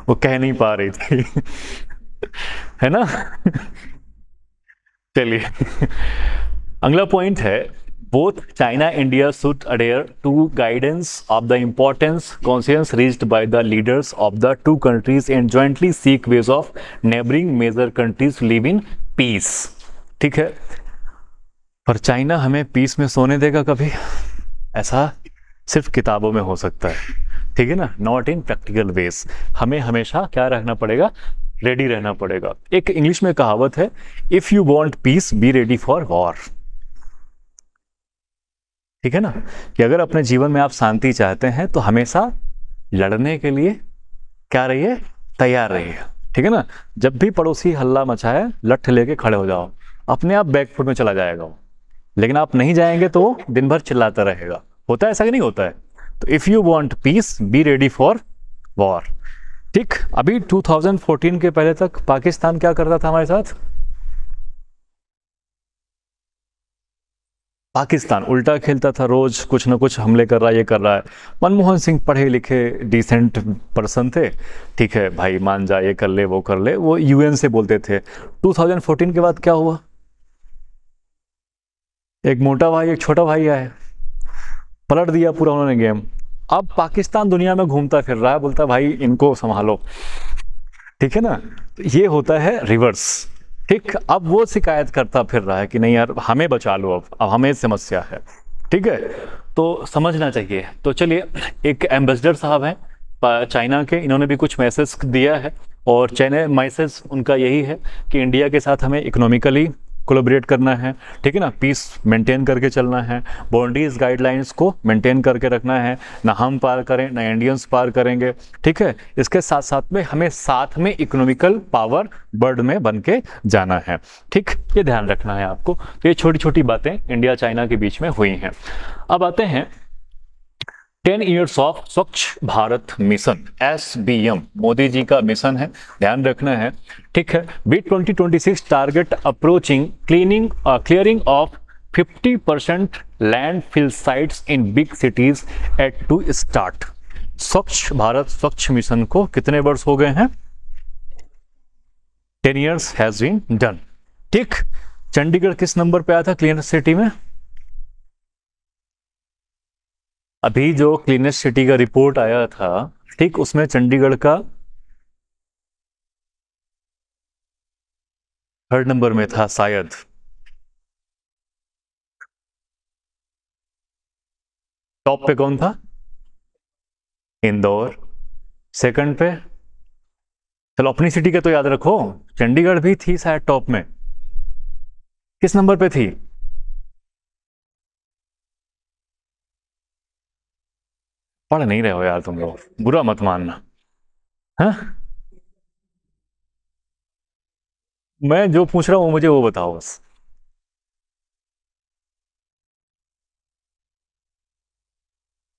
वो कह नहीं पा रही थी। है ना। चलिए। अगला पॉइंट है, both China India should adhere to guidance of the importance conscience reached by the leaders of the two countries and jointly seek ways of neighboring major countries to live in peace। ठीक है, पर चाइना हमें पीस में सोने देगा कभी? ऐसा सिर्फ किताबों में हो सकता है, ठीक है ना, नॉट इन प्रैक्टिकल वेज। हमें हमेशा क्या रखना पड़ेगा, रेडी रहना पड़ेगा। एक इंग्लिश में कहावत है, if you want piece be ready for war. ठीक है ना, कि अगर अपने जीवन में आप शांति चाहते हैं तो हमेशा लड़ने के लिए क्या रहिए, तैयार रहिए। ठीक है ना, जब भी पड़ोसी हल्ला मचाए लठ लेके खड़े हो जाओ, अपने आप बैकफुट में चला जाएगा वो। लेकिन आप नहीं जाएंगे तो वो दिन भर चिल्लाता रहेगा। होता है ऐसा कि नहीं होता है? तो if you want piece be ready for war. ठीक, अभी 2014 के पहले तक पाकिस्तान क्या करता था हमारे साथ? पाकिस्तान उल्टा खेलता था, रोज कुछ ना कुछ हमले कर रहा है, ये कर रहा है। मनमोहन सिंह पढ़े लिखे डिसेंट पर्सन थे, ठीक है भाई मान जा, ये कर ले वो कर ले, वो यूएन से बोलते थे। 2014 के बाद क्या हुआ? एक मोटा भाई एक छोटा भाई आए, पलट दिया पूरा उन्होंने गेम। अब पाकिस्तान दुनिया में घूमता फिर रहा है, बोलता भाई इनको संभालो। ठीक है ना, तो ये होता है रिवर्स। ठीक, अब वो शिकायत करता फिर रहा है कि नहीं यार हमें बचा लो, अब हमें समस्या है। ठीक है, तो समझना चाहिए। तो चलिए, एक एम्बेसडर साहब हैं चाइना के, इन्होंने भी कुछ मैसेज दिया है, और चाइना मैसेज उनका यही है कि इंडिया के साथ हमें इकोनॉमिकली कोलैबोरेट करना है। ठीक है ना, पीस मेंटेन करके चलना है, बाउंड्रीज गाइडलाइंस को मेंटेन करके रखना है, ना हम पार करें ना इंडियंस पार करेंगे। ठीक है, इसके साथ साथ में हमें साथ में इकोनॉमिकल पावर वर्ल्ड में बन के जाना है। ठीक, ये ध्यान रखना है आपको। तो ये छोटी छोटी बातें इंडिया चाइना के बीच में हुई हैं। अब आते हैं 10 years of Swachh Bharat mission, SBM, Modi ji का मिशन है, ध्यान रखना है। ठीक है, with 2026 target approaching cleaning clearing of 50% landfill sites in big cities at to start. Swachh Bharat स्वच्छ मिशन को कितने वर्ष हो गए हैं? 10 years हैज बीन डन। ठीक, चंडीगढ़ किस नंबर पे आया था क्लीनेस्ट सिटी में? अभी जो क्लीनेस्ट सिटी का रिपोर्ट आया था, ठीक, उसमें चंडीगढ़ का 3rd नंबर में था शायद। टॉप पे कौन था? इंदौर। सेकंड पे? चलो अपनी सिटी का तो याद रखो, चंडीगढ़ भी थी शायद टॉप में। किस नंबर पे थी? पढ़ नहीं रहे हो यार तुम लोग, बुरा मत मानना। हाँ, मैं जो पूछ रहा हूँ मुझे वो बताओ बस।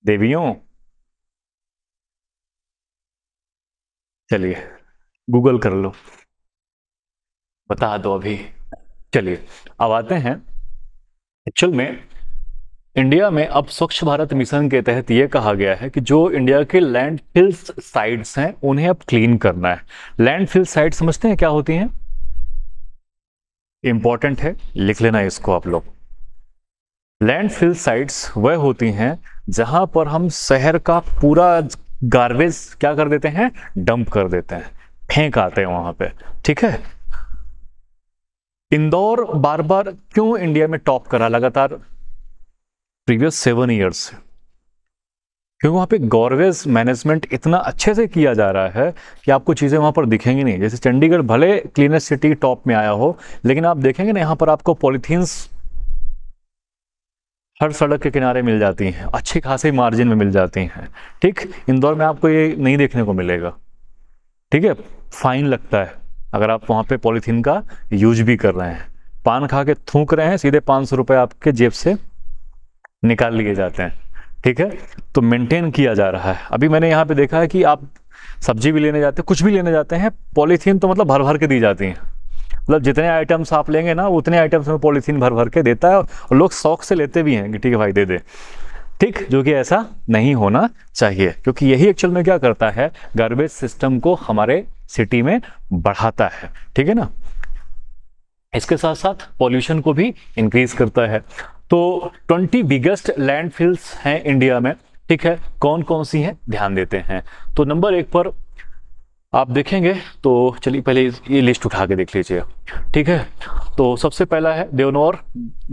देवियों। चलिए गूगल कर लो, बता दो अभी। चलिए अब आते हैं। एक्चुअल में इंडिया में अब स्वच्छ भारत मिशन के तहत यह कहा गया है कि जो इंडिया के लैंडफिल्स साइट्स हैं उन्हें अब क्लीन करना है। लैंडफिल साइट समझते हैं क्या होती हैं? इंपॉर्टेंट है, लिख लेना इसको आप लोग। लैंडफिल साइट्स वह होती हैं जहां पर हम शहर का पूरा गार्बेज क्या कर देते हैं, डंप कर देते हैं, फेंक आते हैं वहां पे। ठीक है। इंदौर बार बार क्यों इंडिया में टॉप करा लगातार प्रीवियस 7 ईयर्स से? क्योंकि वहां पे गॉर्बेज मैनेजमेंट इतना अच्छे से किया जा रहा है कि आपको चीजें वहां पर दिखेंगी नहीं। जैसे चंडीगढ़ भले क्लीनेस्ट सिटी टॉप में आया हो, लेकिन आप देखेंगे ना यहाँ पर आपको पॉलिथीन्स हर सड़क के किनारे मिल जाती हैं, अच्छी खासी मार्जिन में मिल जाती हैं। ठीक, इंदौर में आपको ये नहीं देखने को मिलेगा। ठीक है, फाइन लगता है अगर आप वहाँ पे पॉलीथीन का यूज भी कर रहे हैं। पान खा के थूक रहे हैं, सीधे 500 रुपये आपके जेब से निकाल लिए जाते हैं। ठीक है, तो मेंटेन किया जा रहा है। अभी मैंने यहाँ पे देखा है कि आप सब्जी भी लेने जाते हैं, कुछ भी लेने जाते हैं, पॉलीथीन तो मतलब भर भर के दी जाती हैं। मतलब जितने आइटम्स आप लेंगे ना, उतने आइटम्स में पॉलीथीन भर भर के देता है, और लोग शौक से लेते भी हैं कि ठीक है भाई दे दे। ठीक, जो कि ऐसा नहीं होना चाहिए, क्योंकि यही एक्चुअल में क्या करता है, गार्बेज सिस्टम को हमारे सिटी में बढ़ाता है। ठीक है ना, इसके साथ साथ पॉल्यूशन को भी इंक्रीज करता है। तो 20 बिगेस्ट लैंडफिल्स हैं इंडिया में। ठीक है, कौन कौन सी हैं ध्यान देते हैं। तो नंबर 1 पर आप देखेंगे, तो चलिए पहले ये लिस्ट उठा के देख लीजिए। ठीक है, तो सबसे पहला है देवनौर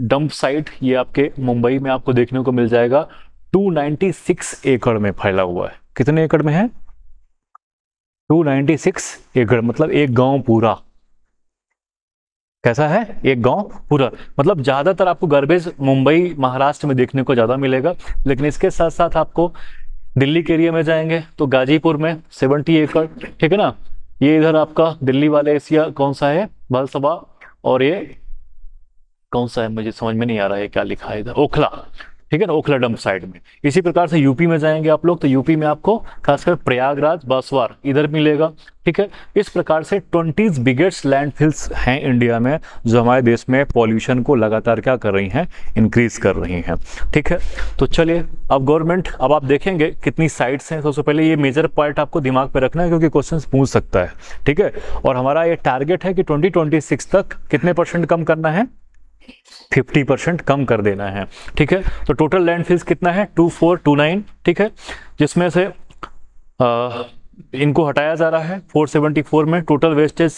डंप साइट। ये आपके मुंबई में आपको देखने को मिल जाएगा। 296 एकड़ में फैला हुआ है। कितने एकड़ में है? 296 एकड़, मतलब एक गांव पूरा। कैसा है? एक गांव पूरा। मतलब ज्यादातर आपको गार्बेज मुंबई महाराष्ट्र में देखने को ज्यादा मिलेगा, लेकिन इसके साथ साथ आपको दिल्ली के एरिया में जाएंगे तो गाजीपुर में 70 एकड़। ठीक है ना, ये इधर आपका दिल्ली वाले एशिया कौन सा है, बालसभा, और ये कौन सा है मुझे समझ में नहीं आ रहा है क्या लिखा है इधर, ओखला। ठीक है ना, ओखला डंप साइड में। इसी प्रकार से यूपी में जाएंगे आप लोग तो यूपी में आपको खासकर प्रयागराज, बांसवार इधर मिलेगा। ठीक है, इस प्रकार से 20 बिगेस्ट लैंडफिल्स हैं इंडिया में, जो हमारे देश में पॉल्यूशन को लगातार क्या कर रही हैं, इंक्रीज कर रही हैं। ठीक है, तो चलिए अब गवर्नमेंट, अब आप देखेंगे कितनी साइट्स हैं। सबसे पहले ये मेजर पॉइंट आपको दिमाग पे रखना है, क्योंकि क्वेश्चन पूछ सकता है। ठीक है, और हमारा ये टारगेट है कि 2026 तक कितने % कम करना है, 50% कम कर देना है। ठीक है, तो टोटल लैंडफिल्स कितना है, 2429। ठीक है, जिसमें से इनको हटाया जा रहा है 474 में। टोटल वेस्टेज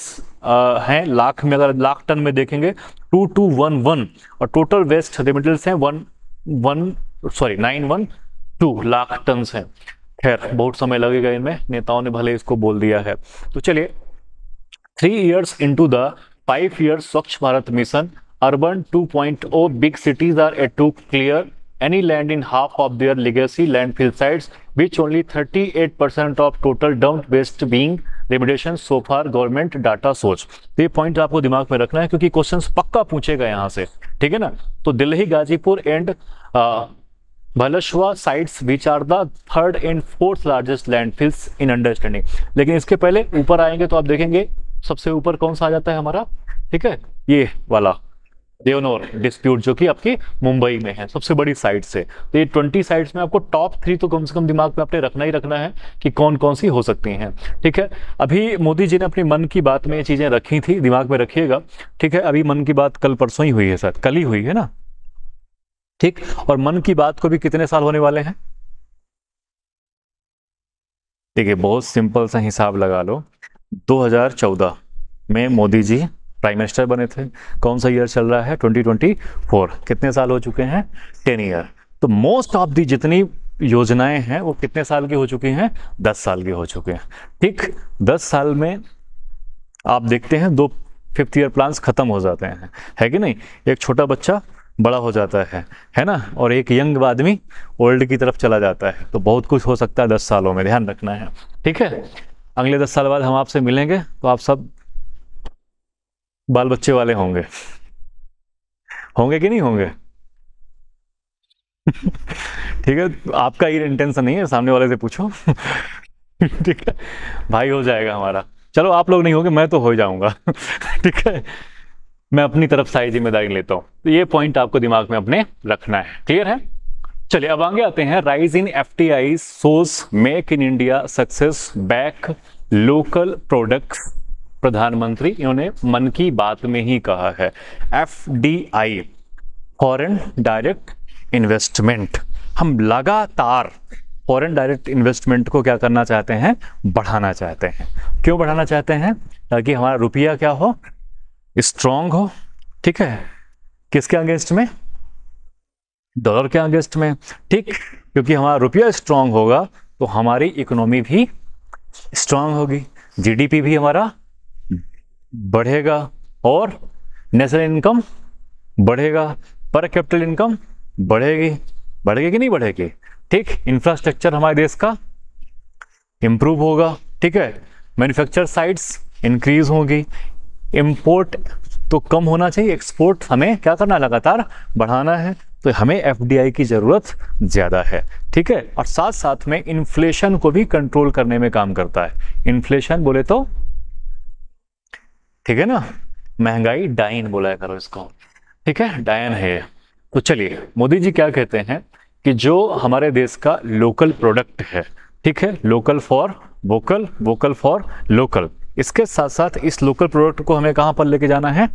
है लाख में, अगर लाख टन में देखेंगे 2211, और टोटल वेस्ट रेमिटेंस है 912 लाख टन है। खैर बहुत समय लगेगा इनमें, नेताओं ने भले इसको बोल दिया है। तो चलिए 3 years into the 5 years स्वच्छ Bharat mission, urban 2.0 big cities are yet to clear any land in half of their legacy landfill sites, which only 38% of total dumped waste being remediation so far government data shows। तो ये पॉइंट आपको दिमाग में रखना है, क्योंकि क्वेश्चंस पक्का पूछेगा यहाँ से। ठीक है ना, तो Delhi, Ghazipur and Bhalswa sites which are the 3rd and 4th largest landfills in understanding. लेकिन इसके पहले ऊपर आएंगे तो आप देखेंगे सबसे ऊपर कौन सा आ जाता है हमारा, ठीक है, ये वाला देवनौर डिस्प्यूट, जो कि आपकी मुंबई में है, सबसे बड़ी साइट से। तो ये 20 साइट्स में आपको टॉप 3 तो कम से कम दिमाग में अपने रखना ही रखना है कि कौन कौन सी हो सकती हैं। ठीक है, अभी मोदी जी ने अपनी मन की बात में ये चीजें रखी थी, दिमाग में रखिएगा। ठीक है, अभी मन की बात कल परसों ही हुई है, सर कल ही हुई है ना। ठीक, और मन की बात को भी कितने साल होने वाले हैं? देखिए बहुत सिंपल सा हिसाब लगा लो, 2014 में मोदी जी प्राइम मिनिस्टर बने थे। कौन सा ईयर चल रहा है, 2024। कितने साल हो चुके हैं, 10 ईयर। तो मोस्ट ऑफ दी जितनी योजनाएं हैं वो कितने साल की हो चुकी हैं, 10 साल की हो चुके हैं। ठीक, 10 साल में आप देखते हैं 2 5th ईयर प्लान्स खत्म हो जाते हैं, है कि नहीं। एक छोटा बच्चा बड़ा हो जाता है ना, और एक यंग आदमी ओल्ड की तरफ चला जाता है। तो बहुत कुछ हो सकता है 10 सालों में, ध्यान रखना है। ठीक है, अगले 10 साल बाद हम आपसे मिलेंगे तो आप सब बाल बच्चे वाले होंगे, होंगे कि नहीं होंगे? ठीक है, आपका ये इंटेंशन नहीं है, सामने वाले से पूछो। ठीक है भाई, हो जाएगा हमारा। चलो आप लोग नहीं होगे, मैं तो हो जाऊंगा। ठीक है, मैं अपनी तरफ सारी जिम्मेदारी लेता हूं। तो ये पॉइंट आपको दिमाग में अपने रखना है। क्लियर है? चलिए अब आगे आते हैं। Rise in FTI shows make in India success back local products. प्रधानमंत्री इन्होंने मन की बात में ही कहा है। FDI, foreign direct investment. हम लगातार फॉरेन डायरेक्ट इन्वेस्टमेंट को क्या करना चाहते हैं? बढ़ाना चाहते हैं। क्यों बढ़ाना चाहते हैं? ताकि हमारा रुपया क्या हो? स्ट्रांग हो। ठीक है, किसके अगेंस्ट में? डॉलर के अगेंस्ट में। ठीक, क्योंकि हमारा रुपया स्ट्रांग होगा तो हमारी इकोनॉमी भी स्ट्रांग होगी, जीडीपी भी हमारा बढ़ेगा और नेशनल इनकम बढ़ेगा, पर कैपिटल इनकम बढ़ेगी। बढ़ेगी कि नहीं बढ़ेगी? ठीक, इंफ्रास्ट्रक्चर हमारे देश का इंप्रूव होगा। ठीक है, मैन्युफैक्चर साइट्स इंक्रीज होगी। इंपोर्ट तो कम होना चाहिए, एक्सपोर्ट हमें क्या करना है? लगातार बढ़ाना है। तो हमें एफडीआई की जरूरत ज्यादा है। ठीक है, और साथ साथ में इन्फ्लेशन को भी कंट्रोल करने में काम करता है। इन्फ्लेशन बोले तो ठीक है ना, महंगाई डाइन बोला करो इसको। ठीक है, डायन है। तो चलिए मोदी जी क्या कहते हैं कि जो हमारे देश का लोकल प्रोडक्ट है, ठीक है, local for vocal, vocal for local, इसके साथ साथ इस लोकल प्रोडक्ट को हमें कहां पर लेके जाना है?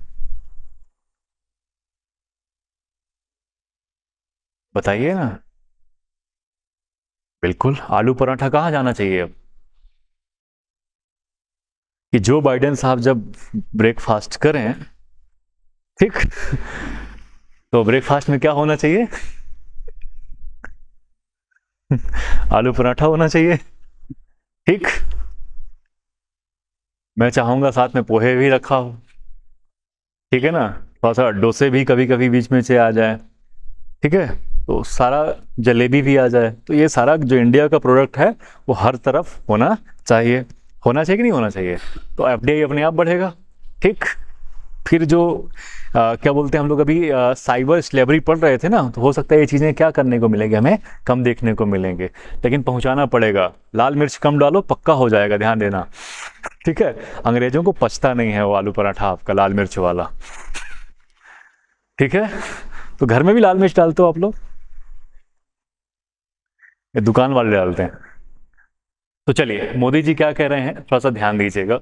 बताइए ना। बिल्कुल, आलू पराठा कहाँ जाना चाहिए अब? कि जो बाइडेन साहब जब ब्रेकफास्ट करें, ठीक, तो ब्रेकफास्ट में क्या होना चाहिए? आलू पराठा होना चाहिए। ठीक, मैं चाहूंगा साथ में पोहे भी रखा हो। ठीक है ना, थोड़ा सा डोसे भी कभी कभी बीच में से आ जाए। ठीक है, तो सारा जलेबी भी आ जाए। तो ये सारा जो इंडिया का प्रोडक्ट है वो हर तरफ होना चाहिए। होना चाहिए कि नहीं होना चाहिए? तो एफडीआई अपने आप बढ़ेगा। ठीक, फिर जो क्या बोलते हैं हम लोग अभी साइबर स्लेवरी पढ़ रहे थे ना, तो हो सकता है ये चीज़ें क्या करने को मिलेंगी, हमें कम देखने को मिलेंगे। लेकिन पहुंचाना पड़ेगा। लाल मिर्च कम डालो, पक्का हो जाएगा, ध्यान देना। ठीक है, अंग्रेजों को पचता नहीं है वो आलू पराठा आपका लाल मिर्च वाला। ठीक है, तो घर में भी लाल मिर्च डालते हो आप लोग? ये दुकान वाले डालते हैं? तो चलिए मोदी जी क्या कह रहे हैं, थोड़ा सा ध्यान दीजिएगा,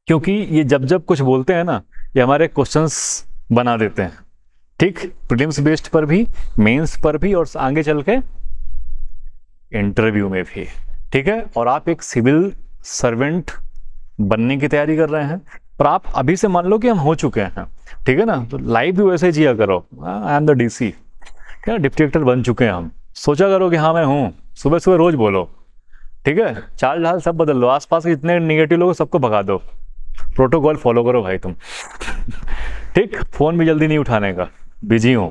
क्योंकि ये जब जब कुछ बोलते हैं ना, ये हमारे क्वेश्चंस बना देते हैं। ठीक, प्रीलिम्स बेस्ड पर भी, मेंस पर भी, और आगे चल के इंटरव्यू में भी। ठीक है, और आप एक सिविल सर्वेंट बनने की तैयारी कर रहे हैं, पर आप अभी से मान लो कि हम हो चुके हैं। ठीक है ना, तो लाइफ भी वैसे जिया करो। आई एम द डीसी, क्या डिप्टी कलेक्टर बन चुके हैं हम। सोचा करो कि हाँ मैं हूँ, सुबह सुबह रोज बोलो। ठीक है, चाल ढाल सब बदल लो, आसपास के जितने निगेटिव लोग सबको भगा दो। प्रोटोकॉल फॉलो करो भाई तुम। ठीक, फोन भी जल्दी नहीं उठाने का, बिजी हूं।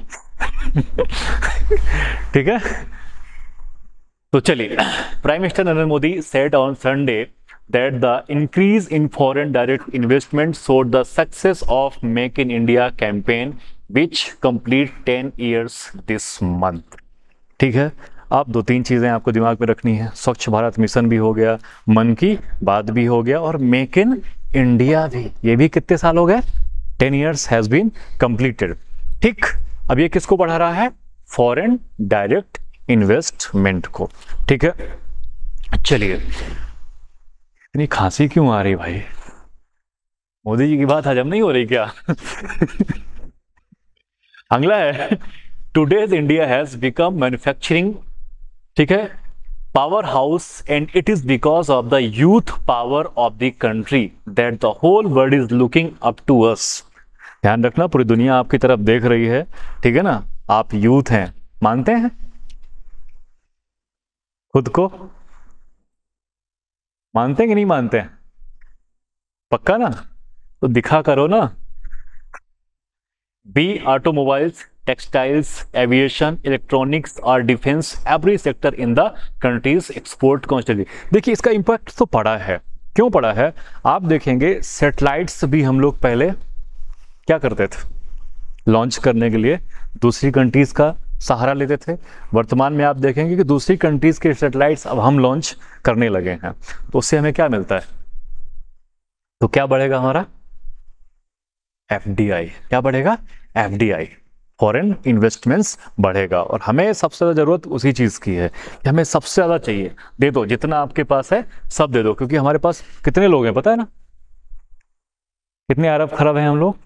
ठीक है, तो चलिए, prime minister Narendra Modi said on Sunday that the increase in foreign direct investment showed the success of Make in India campaign which complete 10 years this month। ठीक है, आप दो तीन चीजें आपको दिमाग में रखनी है। स्वच्छ भारत मिशन भी हो गया, मन की बात भी हो गया, और मेक इन इंडिया भी, ये भी कितने साल हो गए? 10 years हैज बीन कंप्लीटेड। ठीक, अब ये किसको बढ़ा रहा है? फॉरेन डायरेक्ट इन्वेस्टमेंट को। ठीक है, चलिए, इतनी खांसी क्यों आ रही भाई? मोदी जी की बात हजम नहीं हो रही क्या? अगला है, today's India has become manufacturing, ठीक है, power house, and it is because of the youth power of the country that the whole world is looking up to us. ध्यान रखना, पूरी दुनिया आपकी तरफ देख रही है। ठीक है ना, आप यूथ हैं, मानते हैं खुद को? मानते हैं कि नहीं मानते हैं? पक्का ना? तो दिखा करो ना। Be automobiles, textiles, aviation, electronics और defence, every sector in the countries export constantly. देखिए इसका इंपैक्ट तो पड़ा है। क्यों पड़ा है? आप देखेंगे सैटेलाइट्स भी हम लोग पहले क्या करते थे, लॉन्च करने के लिए दूसरी कंट्रीज का सहारा लेते थे। वर्तमान में आप देखेंगे कि दूसरी कंट्रीज के सैटेलाइट्स अब हम लॉन्च करने लगे हैं। तो उससे हमें क्या मिलता है? तो क्या बढ़ेगा हमारा? एफडीआई। क्या बढ़ेगा? एफडीआई, फॉरेन इन्वेस्टमेंट्स बढ़ेगा। और हमें सबसे ज़्यादा ज़रूरत उसी चीज़ की है कि हमें सबसे ज़्यादा चाहिए। दे दो, जितना आपके पास है सब दे दो, क्योंकि हमारे पास कितने लोग हैं पता है ना? कितने अरब खरब हैं हम लोग?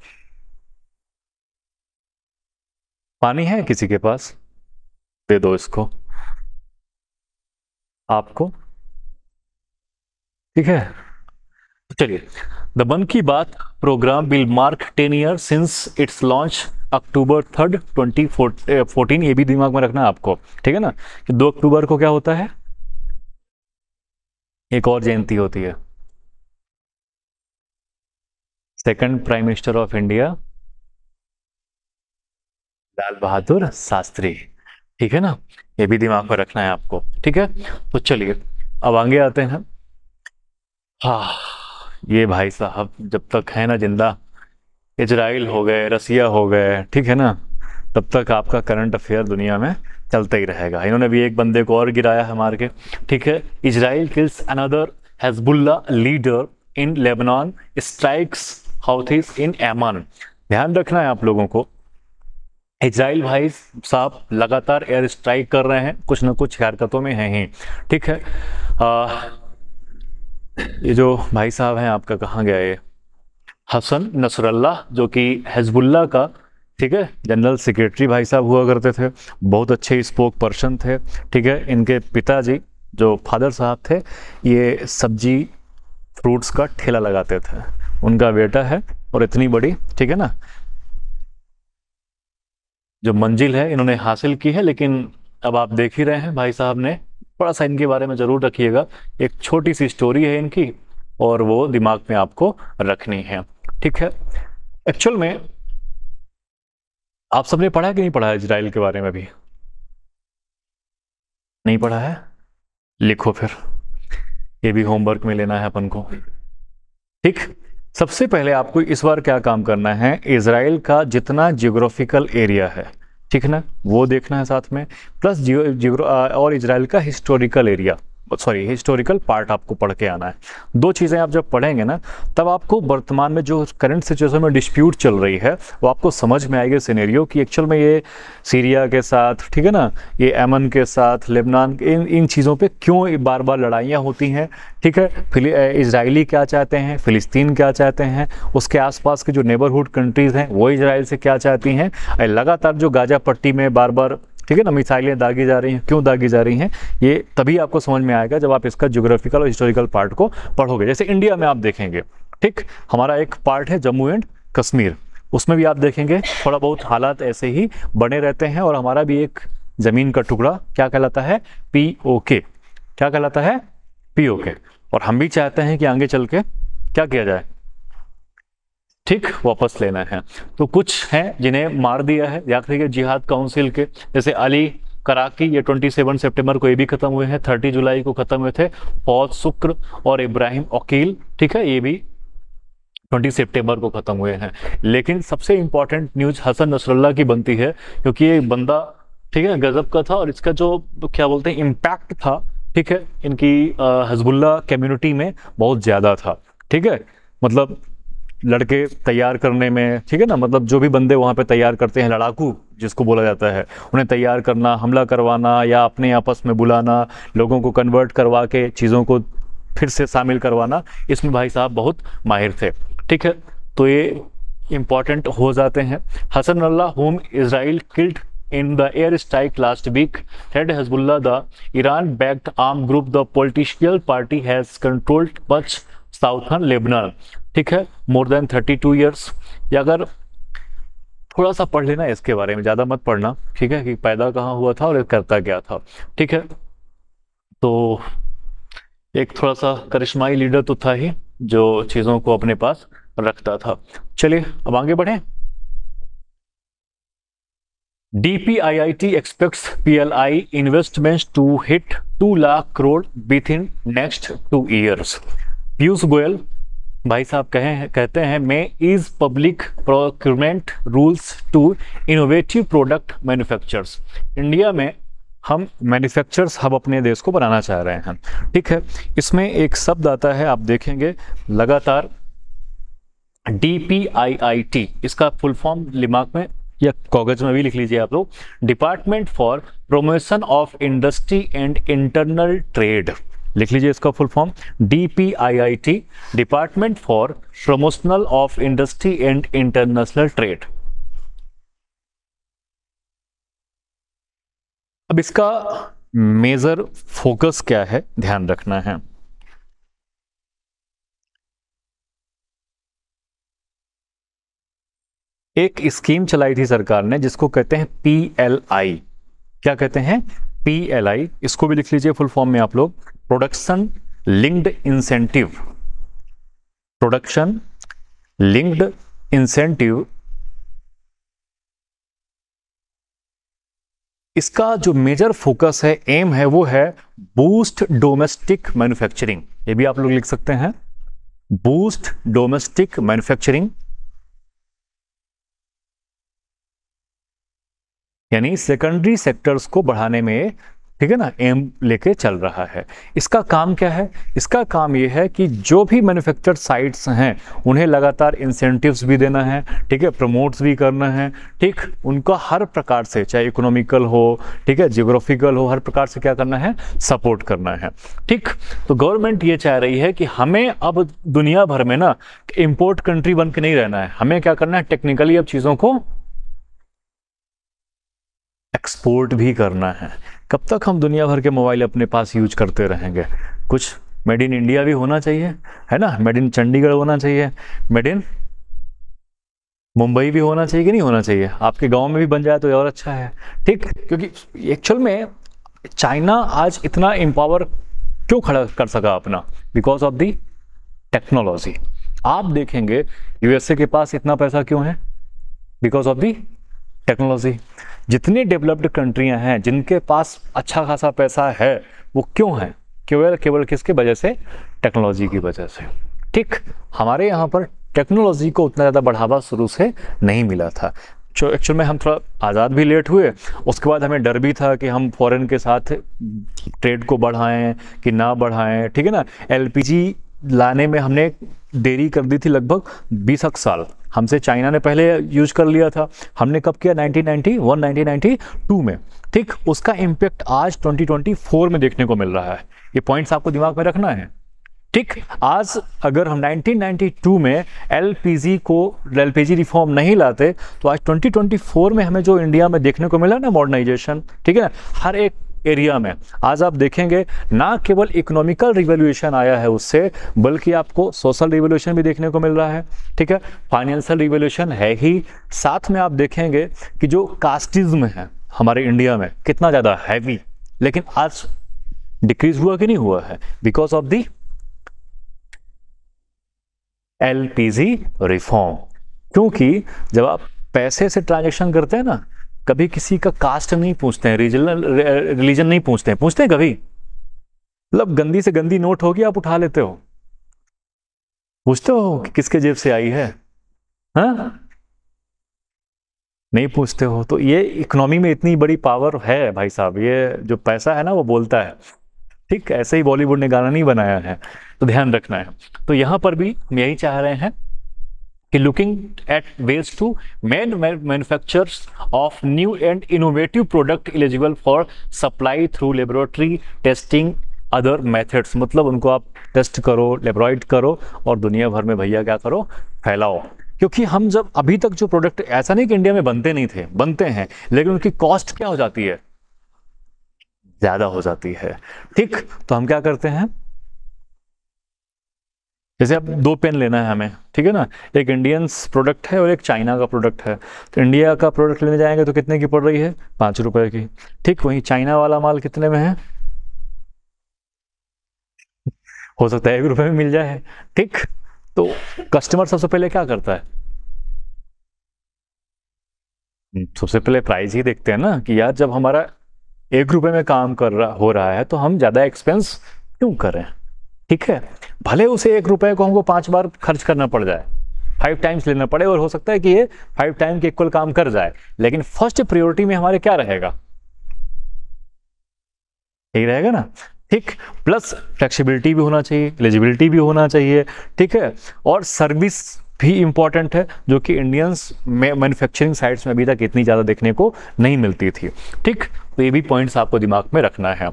पानी है किसी के पास? दे दो इसको, आपको। ठीक है, चलिए। The Mann Ki Baat programme will mark 10 year since its launch October 3, 2014। ये भी दिमाग में रखना है आपको, ठीक है ना, कि 2 अक्टूबर को क्या होता है? एक और जयंती होती है, second prime minister of India Lal Bahadur Shastri. ठीक है ना, ये भी दिमाग में रखना है आपको। ठीक है, तो चलिए अब आगे आते हैं। हाँ, ये भाई साहब जब तक है ना जिंदा, इजराइल हो गए, रसिया हो गए, ठीक है ना, तब तक आपका करंट अफेयर दुनिया में चलता ही रहेगा। इन्होंने भी एक बंदे को और गिराया है मार के। ठीक है, Israel kills another Hezbollah leader in Lebanon, strikes Houthis in Yemen. ध्यान रखना है आप लोगों को, इजराइल भाई साहब लगातार एयर स्ट्राइक कर रहे हैं, कुछ ना कुछ हरकतों में हैं ही। ठीक है, ये जो भाई साहब हैं आपका, कहाँ गया ये? हसन नसरल्लाह, जो कि हिजबुल्लाह का, ठीक है, जनरल सेक्रेटरी भाई साहब हुआ करते थे। बहुत अच्छे स्पोक पर्सन थे। ठीक है, इनके पिताजी जो फादर साहब थे, ये सब्जी फ्रूट्स का ठेला लगाते थे। उनका बेटा है, और इतनी बड़ी, ठीक है ना, जो मंजिल है इन्होंने हासिल की है। लेकिन अब आप देख ही रहे हैं भाई साहब ने, थोड़ा सा इनके बारे में ज़रूर रखिएगा। एक छोटी सी स्टोरी है इनकी, और वो दिमाग में आपको रखनी है। ठीक है, एक्चुअल में आप सबने पढ़ा है कि नहीं पढ़ा है इजराइल के बारे में? भी नहीं पढ़ा है? लिखो फिर, ये भी होमवर्क में लेना है अपन को। ठीक, सबसे पहले आपको इस बार क्या काम करना है, इजराइल का जितना जियोग्राफिकल एरिया है, ठीक है ना, वो देखना है साथ में, प्लस और इजराइल का historical area, sorry historical part आपको पढ़ के आना है। 2 चीज़ें आप जब पढ़ेंगे ना, तब आपको वर्तमान में जो करंट सिचुएशन में डिस्प्यूट चल रही है वो आपको समझ में आएगी सिनेरियो, कि एक्चुअल में ये सीरिया के साथ, ठीक है ना, ये यमन के साथ, लेबनान, इन चीज़ों पे क्यों बार बार लड़ाइयाँ होती हैं। ठीक है, इजरायली क्या चाहते हैं, फ़िलिस्तीन क्या चाहते हैं, उसके आसपास के जो नेबरहुड कंट्रीज़ हैं वो इजराइल से क्या चाहती हैं। लगातार जो गाजा पट्टी में बार बार, ठीक है ना, मिसाइलें दागी जा रही हैं, क्यों दागी जा रही हैं, ये तभी आपको समझ में आएगा जब आप इसका ज्योग्राफिकल और हिस्टोरिकल पार्ट को पढ़ोगे। जैसे इंडिया में आप देखेंगे, ठीक, हमारा एक पार्ट है जम्मू एंड कश्मीर, उसमें भी आप देखेंगे थोड़ा बहुत हालात ऐसे ही बने रहते हैं। और हमारा भी एक ज़मीन का टुकड़ा क्या कहलाता है? POK। क्या कहलाता है? POK। और हम भी चाहते हैं कि आगे चल के क्या किया जाए, ठीक, वापस लेना है। तो कुछ हैं जिन्हें मार दिया है, याद रखिए, जिहाद काउंसिल के, जैसे अली कराकी, ये 27 सितंबर को ये भी खत्म हुए हैं, 30 जुलाई को खत्म हुए थे। फौज शुक्र और इब्राहिम अकील, ठीक है, ये भी 20 सितंबर को खत्म हुए हैं। लेकिन सबसे इंपॉर्टेंट न्यूज हसन नसरल्लाह की बनती है, क्योंकि ये बंदा, ठीक है, गजब का था, और इसका जो क्या बोलते हैं इम्पैक्ट था, ठीक है, इनकी हिजबुल्लाह कम्युनिटी में बहुत ज़्यादा था। ठीक है, मतलब लड़के तैयार करने में, ठीक है ना, मतलब जो भी बंदे वहाँ पे तैयार करते हैं, लड़ाकू जिसको बोला जाता है, उन्हें तैयार करना, हमला करवाना, या अपने आपस में बुलाना, लोगों को कन्वर्ट करवा के चीज़ों को फिर से शामिल करवाना, इसमें भाई साहब बहुत माहिर थे। ठीक है, तो ये इम्पॉर्टेंट हो जाते हैं। हसन अल्लाह होम Israel killed in the air strike last week had Hezbollah, the Iran-backed armed group, the political party has controlled much southern Lebanon। ठीक है, more than 32 years। या अगर थोड़ा सा पढ़ लेना इसके बारे में, ज़्यादा मत पढ़ना, ठीक है, कि पैदा कहाँ हुआ था और करता क्या था। ठीक है, तो एक थोड़ा सा करिश्माई लीडर तो था ही, जो चीज़ों को अपने पास रखता था। चलिए अब आगे बढ़ें। DPIIT expects PLI investments to hit 2 lakh crore within next 2 years। Piyush Goyal भाई साहब कहते हैं may ease public procurement rules to innovative product manufacturers. India में हम मैन्युफैक्चरर्स हब अपने देश को बनाना चाह रहे हैं, ठीक है। इसमें एक शब्द आता है, आप देखेंगे लगातार, DPIIT, इसका फुल फॉर्म दिमाग में या कागज में भी लिख लीजिए आप लोग, department for promotion of industry and internal trade. लिख लीजिए इसका full form, DPIIT, department for promotional of industry and international trade. अब इसका मेजर फोकस क्या है, ध्यान रखना है। एक स्कीम चलाई थी सरकार ने जिसको कहते हैं PLI। क्या कहते हैं? PLI। इसको भी लिख लीजिए फुल फॉर्म में आप लोग, production linked incentive. Production linked incentive. इसका जो मेजर फोकस है, एम है, वो है बूस्ट डोमेस्टिक मैन्युफैक्चरिंग। ये भी आप लोग लिख सकते हैं, बूस्ट डोमेस्टिक मैन्युफैक्चरिंग, यानी सेकेंडरी सेक्टर्स को बढ़ाने में, ठीक है ना, एम लेके चल रहा है। इसका काम क्या है? इसका काम ये है कि जो भी मैन्युफैक्चर साइट्स हैं उन्हें लगातार इंसेंटिव्स भी देना है, ठीक है, प्रमोट्स भी करना है, ठीक, उनका हर प्रकार से, चाहे इकोनॉमिकल हो, ठीक है, जियोग्राफिकल हो, हर प्रकार से क्या करना है, सपोर्ट करना है, ठीक। तो गवर्नमेंट ये चाह रही है कि हमें अब दुनिया भर में ना इम्पोर्ट कंट्री बन के नहीं रहना है, हमें क्या करना है, टेक्निकली अब चीज़ों को एक्सपोर्ट भी करना है। कब तक हम दुनिया भर के मोबाइल अपने पास यूज करते रहेंगे? कुछ मेड इन इंडिया भी होना चाहिए, है ना, मेड इन चंडीगढ़ होना चाहिए, मेड इन मुंबई भी होना चाहिए कि नहीं होना चाहिए? आपके गांव में भी बन जाए तो और अच्छा है, ठीक। क्योंकि एक्चुअल में चाइना आज इतना एम्पावर क्यों खड़ा कर सका अपना? Because of the technology. आप देखेंगे यूएसए के पास इतना पैसा क्यों है? Because of the technology. जितनी डेवलप्ड कंट्रियां हैं जिनके पास अच्छा खासा पैसा है, वो क्यों है? केवल किसके वजह से? टेक्नोलॉजी की वजह से, ठीक। हमारे यहाँ पर टेक्नोलॉजी को उतना ज़्यादा बढ़ावा शुरू से नहीं मिला था। जो एक्चुअल में हम थोड़ा आज़ाद भी लेट हुए, उसके बाद हमें डर भी था कि हम फॉरेन के साथ ट्रेड को बढ़ाएं कि ना बढ़ाएं, ठीक है ना। LPG लाने में हमने देरी कर दी थी, लगभग 20 साल हमसे चाइना ने पहले यूज कर लिया था। हमने कब किया? 1991 1992 में, ठीक। उसका इम्पैक्ट आज 2024 में देखने को मिल रहा है। ये पॉइंट्स आपको दिमाग में रखना है, ठीक। आज अगर हम 1992 में LPG रिफॉर्म नहीं लाते तो आज 2024 में हमें जो इंडिया में देखने को मिला ना मॉडर्नाइजेशन, ठीक है ना, हर एक एरिया में आज आप देखेंगे ना केवल इकोनॉमिकल रिवॉल्यूशन आया है उससे, बल्कि आपको सोशल रिवॉल्यूशन भी देखने को मिल रहा है, ठीक है, फाइनेंशियल रिवॉल्यूशन है ही। साथ में आप देखेंगे कि जो कास्टिज्म है हमारे इंडिया में कितना ज़्यादा हैवी, लेकिन आज डिक्रीज हुआ कि नहीं हुआ है? Because of the LPG reform. क्योंकि जब आप पैसे से ट्रांजेक्शन करते हैं ना, कभी किसी का कास्ट नहीं पूछते हैं, रिलीजन नहीं पूछते हैं, पूछते हैं कभी? मतलब गंदी से गंदी नोट होगी, आप उठा लेते हो, पूछते हो कि किसके जेब से आई है? हाँ, नहीं पूछते हो। तो ये इकोनॉमी में इतनी बड़ी पावर है भाई साहब, ये जो पैसा है ना वो बोलता है, ठीक। ऐसे ही बॉलीवुड ने गाना नहीं बनाया है, तो ध्यान रखना है। तो यहाँ पर भी हम यही चाह रहे हैं कि looking at ways to main manufacturers of new and innovative product eligible for supply through laboratory testing other methods. मतलब उनको आप टेस्ट करो, लेबोरेट करो और दुनिया भर में भैया क्या करो, फैलाओ। क्योंकि हम जब अभी तक जो प्रोडक्ट, ऐसा नहीं कि इंडिया में बनते नहीं थे, बनते हैं, लेकिन उनकी कॉस्ट क्या हो जाती है? ज्यादा हो जाती है, ठीक। तो हम क्या करते हैं, जैसे अब 2 पेन लेना है हमें, ठीक है ना, एक इंडियंस प्रोडक्ट है और एक चाइना का प्रोडक्ट है। तो इंडिया का प्रोडक्ट लेने जाएंगे तो कितने की पड़ रही है? 5 रुपए की, ठीक। वहीं चाइना वाला माल कितने में है? हो सकता है 1 रुपए में मिल जाए, ठीक। तो कस्टमर सबसे पहले क्या करता है? सबसे पहले प्राइस ही देखते हैं ना, कि यार जब हमारा 1 रुपए में काम हो रहा है तो हम ज़्यादा एक्सपेंस क्यों करें, ठीक है, भले उसे 1 रुपए को हमको 5 बार खर्च करना पड़ जाए, 5 टाइम्स लेना पड़े, और हो सकता है कि ये 5 टाइम के इक्वल काम कर जाए, लेकिन फर्स्ट प्रायोरिटी में हमारे क्या रहेगा, यही रहेगा ना। ठीक, प्लस फ्लेक्सिबिलिटी भी होना चाहिए, एलिजिबिलिटी भी होना चाहिए, ठीक है, और सर्विस भी इंपॉर्टेंट है, जो कि इंडियंस में मैन्युफैक्चरिंग साइट्स में अभी तक इतनी ज़्यादा देखने को नहीं मिलती थी। ठीक, तो ये भी पॉइंट्स आपको दिमाग में रखना है।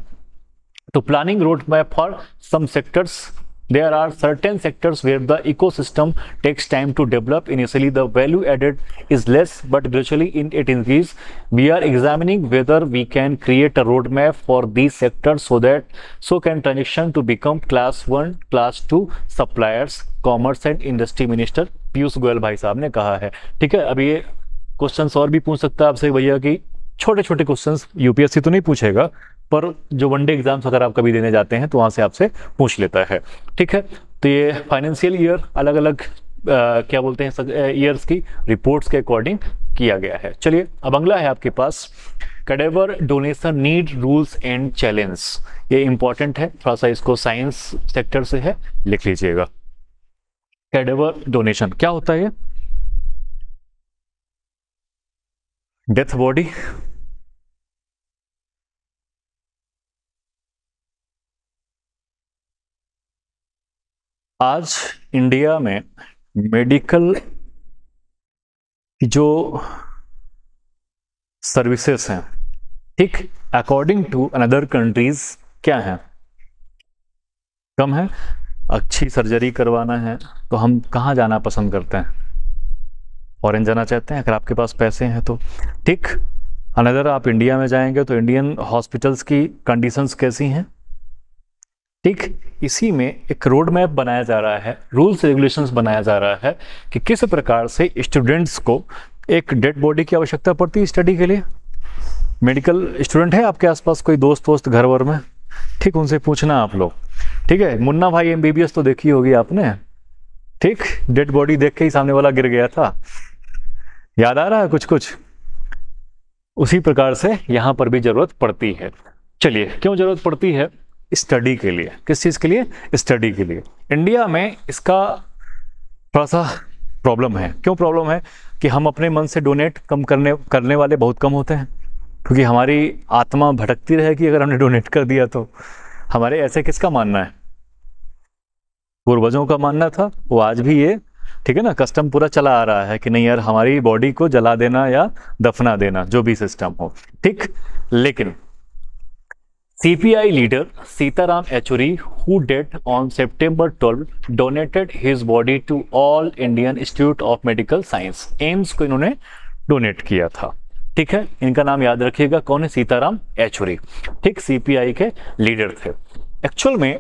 तो planning road map for some sectors, there are certain sectors where the ecosystem takes time to develop. Initially the value added is less, but gradually it increase. We are examining whether we can create a roadmap for these sectors so can transition to become class 1 class 2 suppliers, commerce and industry minister Piyush Goyal भाई साहब ने कहा है। ठीक है, अब ये क्वेश्चंस और भी पूछ सकता है आपसे भैया कि छोटे छोटे क्वेश्चंस यूपीएससी तो नहीं पूछेगा, पर जो वनडे एग्जाम्स अगर आप कभी देने जाते हैं तो वहां से आपसे पूछ लेता है। ठीक है, तो ये फाइनेंशियल ईयर अलग अलग क्या बोलते हैं ईयर्स की रिपोर्ट्स के अकॉर्डिंग किया गया है। चलिए अब अगला है आपके पास cadaver donation need rules and challenge. ये इंपॉर्टेंट है, थोड़ा सा इसको साइंस सेक्टर से है, लिख लीजिएगा। कैडेवर डोनेशन क्या होता है? डेथ बॉडी, आज इंडिया में मेडिकल की जो सर्विसेज हैं, ठीक, अकॉर्डिंग टू अनदर कंट्रीज क्या है, कम है। अच्छी सर्जरी करवाना है तो हम कहाँ जाना पसंद करते हैं? फॉरेन जाना चाहते हैं अगर आपके पास पैसे हैं तो। ठीक, अनदर आप इंडिया में जाएंगे तो इंडियन हॉस्पिटल्स की कंडीशंस कैसी हैं? ठीक, इसी में एक रोड मैप बनाया जा रहा है, रूल्स रेगुलेशंस बनाया जा रहा है कि किस प्रकार से स्टूडेंट्स को एक डेड बॉडी की आवश्यकता पड़ती है स्टडी के लिए। मेडिकल स्टूडेंट है आपके आसपास कोई दोस्त घर वर में? ठीक, उनसे पूछना आप लोग। ठीक है, मुन्ना भाई एमबीबीएस तो देखी होगी आपने। ठीक, डेड बॉडी देख के ही सामने वाला गिर गया था, याद आ रहा है कुछ कुछ? उसी प्रकार से यहाँ पर भी जरूरत पड़ती है। चलिए, क्यों जरूरत पड़ती है? स्टडी के लिए। किस चीज़ के लिए? स्टडी के लिए। इंडिया में इसका थोड़ा सा प्रॉब्लम है। क्यों प्रॉब्लम है? कि हम अपने मन से डोनेट कम करने वाले बहुत कम होते हैं, क्योंकि हमारी आत्मा भटकती रहेगी अगर हमने डोनेट कर दिया तो। हमारे ऐसे किसका मानना है? पूर्वजों का मानना था, वो आज भी ये, ठीक है ना, कस्टम पूरा चला आ रहा है कि नहीं यार हमारी बॉडी को जला देना या दफना देना, जो भी सिस्टम हो। ठीक, लेकिन CPI leader Sitaram Yechuri, who died on September 12, donated his body to All Indian Institute of Medical Science, AIIMS को इन्होंने डोनेट किया था। ठीक है, इनका नाम याद रखिएगा, कौन है? सीताराम येचुरी। ठीक, CPI के लीडर थे। एक्चुअल में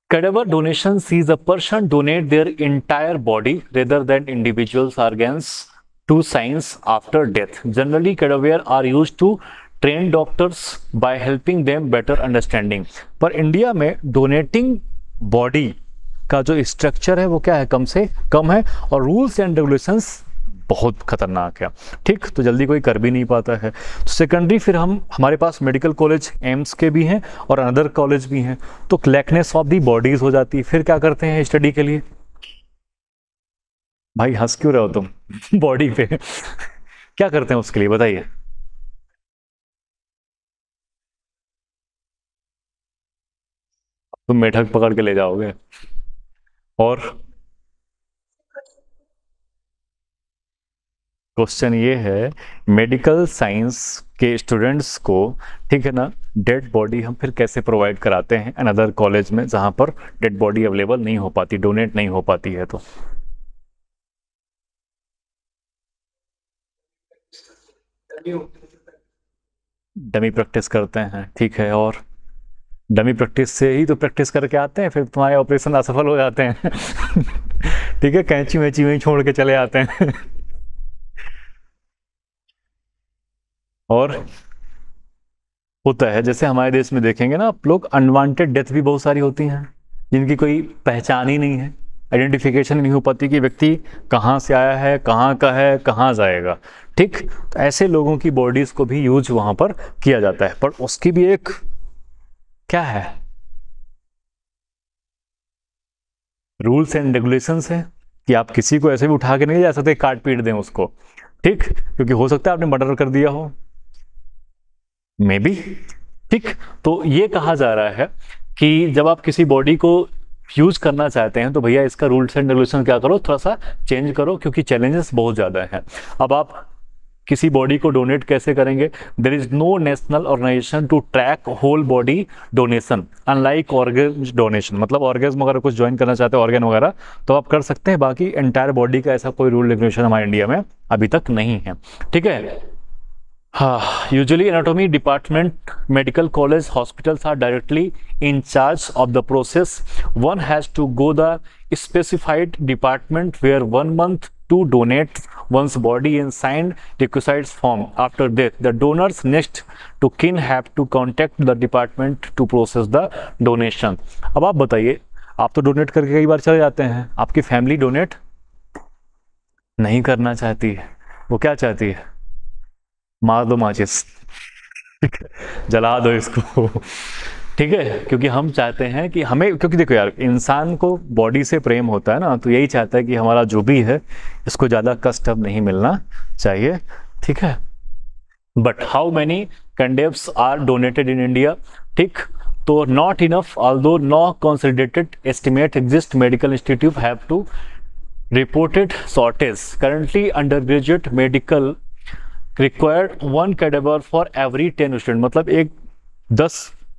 cadaver donation sees a person donate their entire body rather than individuals organs to science after death. Generally, cadaver are used to train doctors by helping them better understanding. पर इंडिया में डोनेटिंग बॉडी का जो स्ट्रक्चर है वो क्या है? कम से कम है, और रूल्स एंड रेगुलेशंस बहुत खतरनाक है। ठीक, तो जल्दी कोई कर भी नहीं पाता है। तो सेकेंडरी फिर हमारे पास मेडिकल कॉलेज एम्स के भी हैं और अदर कॉलेज भी हैं, तो लैकनेस ऑफ दी बॉडीज हो जाती है। फिर क्या करते हैं स्टडी के लिए? भाई हंस क्यों रहे हो तुम? बॉडी पे क्या करते हैं उसके लिए बताइए? तुम मेढक पकड़ के ले जाओगे। और क्वेश्चन ये है, मेडिकल साइंस के स्टूडेंट्स को, ठीक है ना, डेड बॉडी हम फिर कैसे प्रोवाइड कराते हैं अनदर कॉलेज में जहां पर डेड बॉडी अवेलेबल नहीं हो पाती, डोनेट नहीं हो पाती है? तो डमी प्रैक्टिस करते हैं। ठीक है, और डमी प्रैक्टिस से ही तो प्रैक्टिस करके आते हैं, फिर तुम्हारे ऑपरेशन असफल हो जाते हैं। ठीक है, कैंची वैंची वहीं छोड़ के चले आते हैं। और होता है, जैसे हमारे देश में देखेंगे ना आप लोग, अनवांटेड डेथ भी बहुत सारी होती हैं जिनकी कोई पहचान ही नहीं है, आइडेंटिफिकेशन नहीं हो पाती कि व्यक्ति कहाँ से आया है, कहाँ का है, कहाँ जाएगा। ठीक, तो ऐसे लोगों की बॉडीज को भी यूज वहाँ पर किया जाता है, पर उसकी भी एक क्या है, रूल्स एंड रेगुलेशंस हैं कि आप किसी को ऐसे भी उठा के नहीं जा सकते, काट पीट दें उसको, ठीक, क्योंकि हो सकता है आपने मर्डर कर दिया हो, मे बी, ठीक। तो ये कहा जा रहा है कि जब आप किसी बॉडी को यूज करना चाहते हैं तो भैया इसका रूल्स एंड रेगुलेशन क्या करो, थोड़ा सा चेंज करो, क्योंकि चैलेंजेस बहुत ज़्यादा हैं। अब आप किसी बॉडी को डोनेट कैसे करेंगे? There is no national organization to track whole body donation unlike organ donation. मतलब ऑर्गेन्स वगैरह कुछ ज्वाइन करना चाहते हैं, ऑर्गन वगैरह, तो आप कर सकते हैं, बाकी एंटायर बॉडी का ऐसा कोई रूल रेगुलेशन हमारे इंडिया में अभी तक नहीं है, ठीक है। हाँ, usually anatomy department, medical college, hospitals are directly in charge of the process. One has to go the specified department where 1 month to donate one's body and sign requisites form. After that, the donors next to kin have to contact the department to process the donation. अब आप बताइए, आप तो डोनेट करके कई बार चले जाते हैं, आपकी फैमिली डोनेट नहीं करना चाहती है, वो क्या चाहती है? मार दो माचिस, जला दो इसको, ठीक है, क्योंकि हम चाहते हैं कि हमें, क्योंकि देखो यार, इंसान को बॉडी से प्रेम होता है ना, तो यही चाहता है कि हमारा जो भी है इसको ज़्यादा कष्ट अब नहीं मिलना चाहिए, ठीक है। But how many cadavers are donated in India, ठीक, तो not enough, although no consolidated estimate exist, medical institute have to reported shortage currently undergraduate medical required 1 cadaver for every 10 student. मतलब एक 10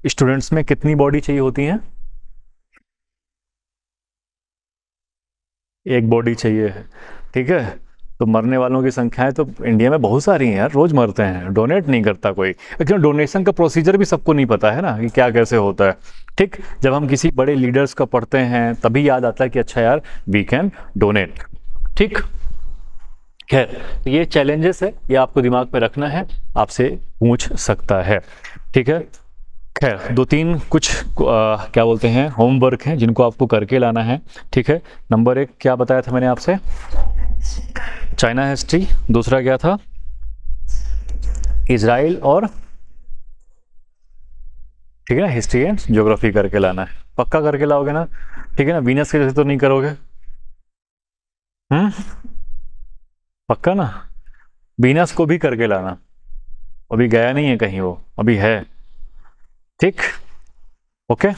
स्टूडेंट्स में कितनी बॉडी चाहिए होती हैं? एक बॉडी चाहिए, ठीक है। तो मरने वालों की संख्याएं तो इंडिया में बहुत सारी हैं यार, रोज मरते हैं, डोनेट नहीं करता कोई, लेकिन डोनेशन का प्रोसीजर भी सबको नहीं पता है ना कि क्या कैसे होता है, ठीक। जब हम किसी बड़े लीडर्स का पढ़ते हैं तभी याद आता है कि अच्छा यार, वी कैन डोनेट, ठीक। खैर, ये चैलेंजेस है, ये आपको दिमाग में रखना है, आपसे पूछ सकता है, ठीक है। खैर, 2-3 कुछ क्या बोलते हैं होमवर्क हैं जिनको आपको करके लाना है, ठीक है। नंबर 1 क्या बताया था मैंने आपसे? China history. दूसरा क्या था? इजराइल और, ठीक है ना, हिस्ट्री एंड ज्योग्राफी करके लाना है, पक्का करके लाओगे ना, ठीक है ना। वीनस के जैसे तो नहीं करोगे, पक्का ना। वीनस को भी करके लाना, अभी गया नहीं है कहीं, वो अभी है, ठीक, ओके।